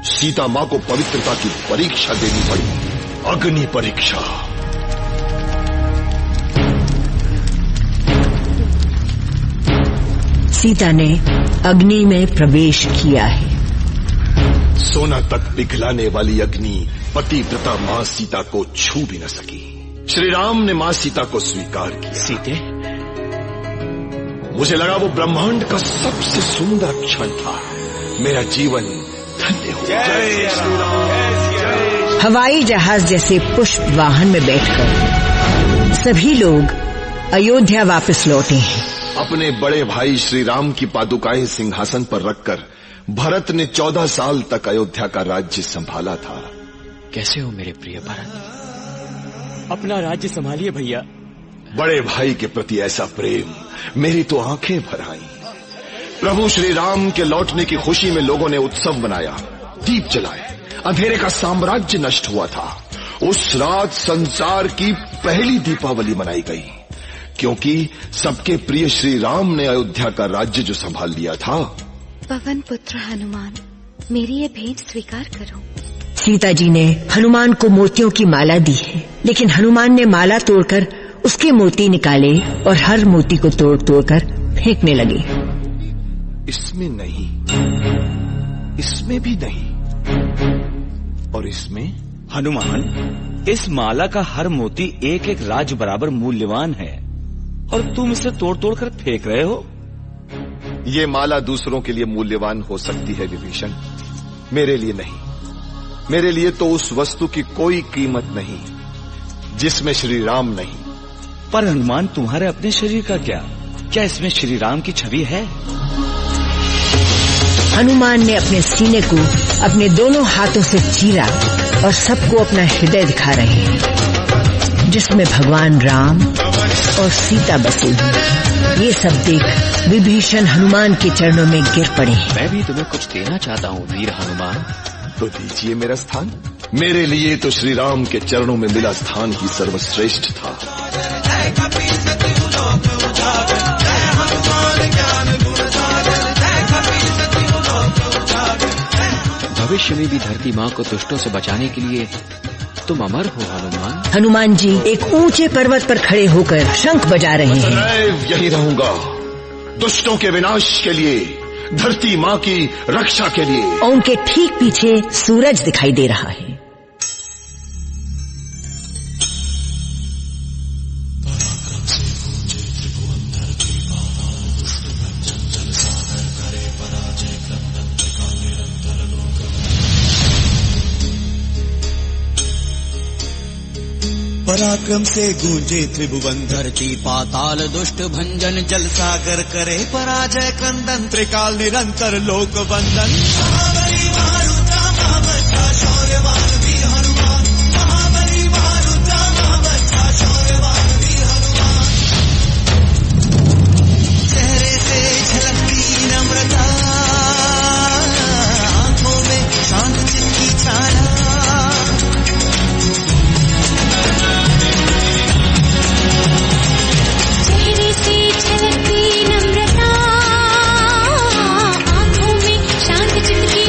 सीता मां को पवित्रता की परीक्षा देनी पड़ी, अग्नि परीक्षा। सीता ने अग्नि में प्रवेश किया है। सोना तक पिघलाने वाली अग्नि पतिव्रता मां सीता को छू भी न सकी। श्री राम ने मां सीता को स्वीकार किया। सीते, मुझे लगा वो ब्रह्मांड का सबसे सुंदर क्षण था। मेरा जीवन धन्य हो गया। हवाई जहाज जैसे पुष्प वाहन में बैठकर सभी लोग अयोध्या वापस लौटे हैं। अपने बड़े भाई श्री राम की पादुकाएं सिंहासन पर रखकर भरत ने 14 साल तक अयोध्या का राज्य संभाला था। कैसे हो मेरे प्रिय भरत? अपना राज्य संभालिए भैया। बड़े भाई के प्रति ऐसा प्रेम, मेरी तो आंखें भर आईं। प्रभु श्री राम के लौटने की खुशी में लोगों ने उत्सव मनाया, दीप जलाए। अंधेरे का साम्राज्य नष्ट हुआ था। उस रात संसार की पहली दीपावली मनाई गई, क्योंकि सबके प्रिय श्री राम ने अयोध्या का राज्य जो संभाल लिया था। पवन पुत्र हनुमान, मेरी ये भेंट स्वीकार करो। सीता जी ने हनुमान को मोतियों की माला दी है, लेकिन हनुमान ने माला तोड़कर उसके मोती निकाले और हर मोती को तोड़ तोड़कर फेंकने लगे। इसमें नहीं, इसमें भी नहीं, और इसमें? हनुमान, इस माला का हर मोती एक एक राज बराबर मूल्यवान है और तुम इसे तोड़ तोड़ कर फेंक रहे हो। ये माला दूसरों के लिए मूल्यवान हो सकती है विभीषण, मेरे लिए नहीं। मेरे लिए तो उस वस्तु की कोई कीमत नहीं जिसमें श्री राम नहीं। पर हनुमान, तुम्हारे अपने शरीर का क्या? क्या इसमें श्री राम की छवि है? हनुमान ने अपने सीने को अपने दोनों हाथों से चीरा और सबको अपना हृदय दिखा रहे हैं, जिसमें भगवान राम और सीता बसे हुए। ये सब देख विभीषण हनुमान के चरणों में गिर पड़े हैं। मैं भी तुम्हें कुछ देना चाहता हूँ वीर हनुमान। तो दीजिए मेरा स्थान। मेरे लिए तो श्री राम के चरणों में मिला स्थान ही सर्वश्रेष्ठ था। भविष्य में भी धरती माँ को दुष्टों से बचाने के लिए तुम अमर हो हनुमान। हनुमान जी एक ऊंचे पर्वत पर खड़े होकर शंख बजा रहे हैं। सदैव यही रहूंगा, दुष्टों के विनाश के लिए, धरती माँ की रक्षा के लिए। और उनके ठीक पीछे सूरज दिखाई दे रहा है। पराक्रम से गूंजे त्रिभुवन, धरती पाताल दुष्ट भंजन, जल सागर करे पराजय क्रंदन, त्रिकाल निरंतर लोक वंदन। महाबली मारुता महाबली शौर्यवान वीर हनुमान, महाबली मारुता महाबली शौर्यवान वीर हनुमान। चेहरे से झलकती नम्रता, आंखों में शांत चित्त की छाया। छलकती नम्रता, आंखों में शांत चित्त की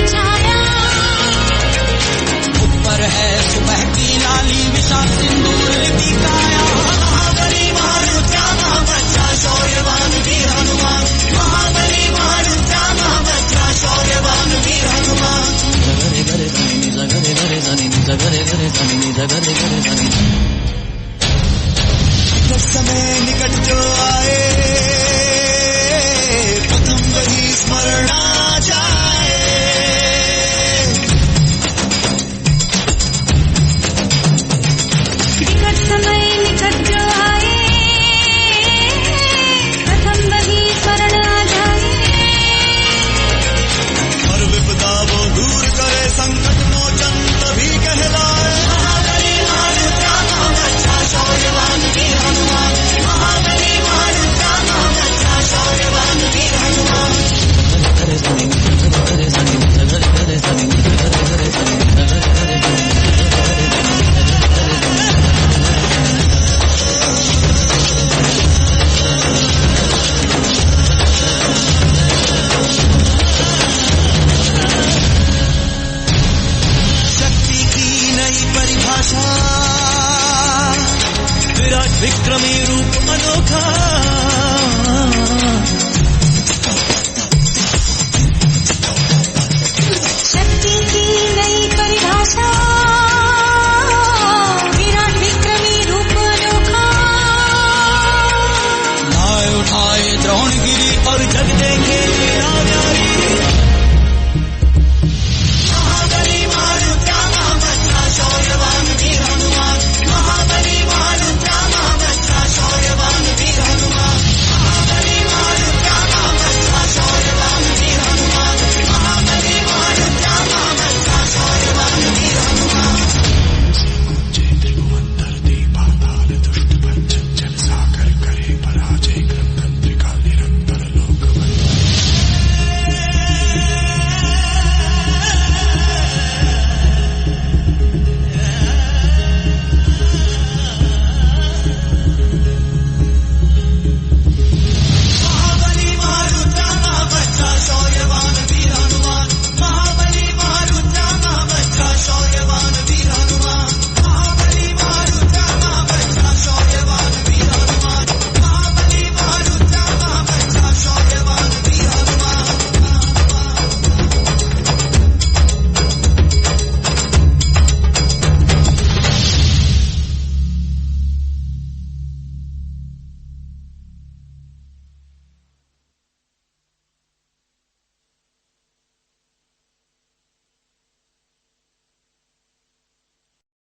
विक्रमी रूप अनोखा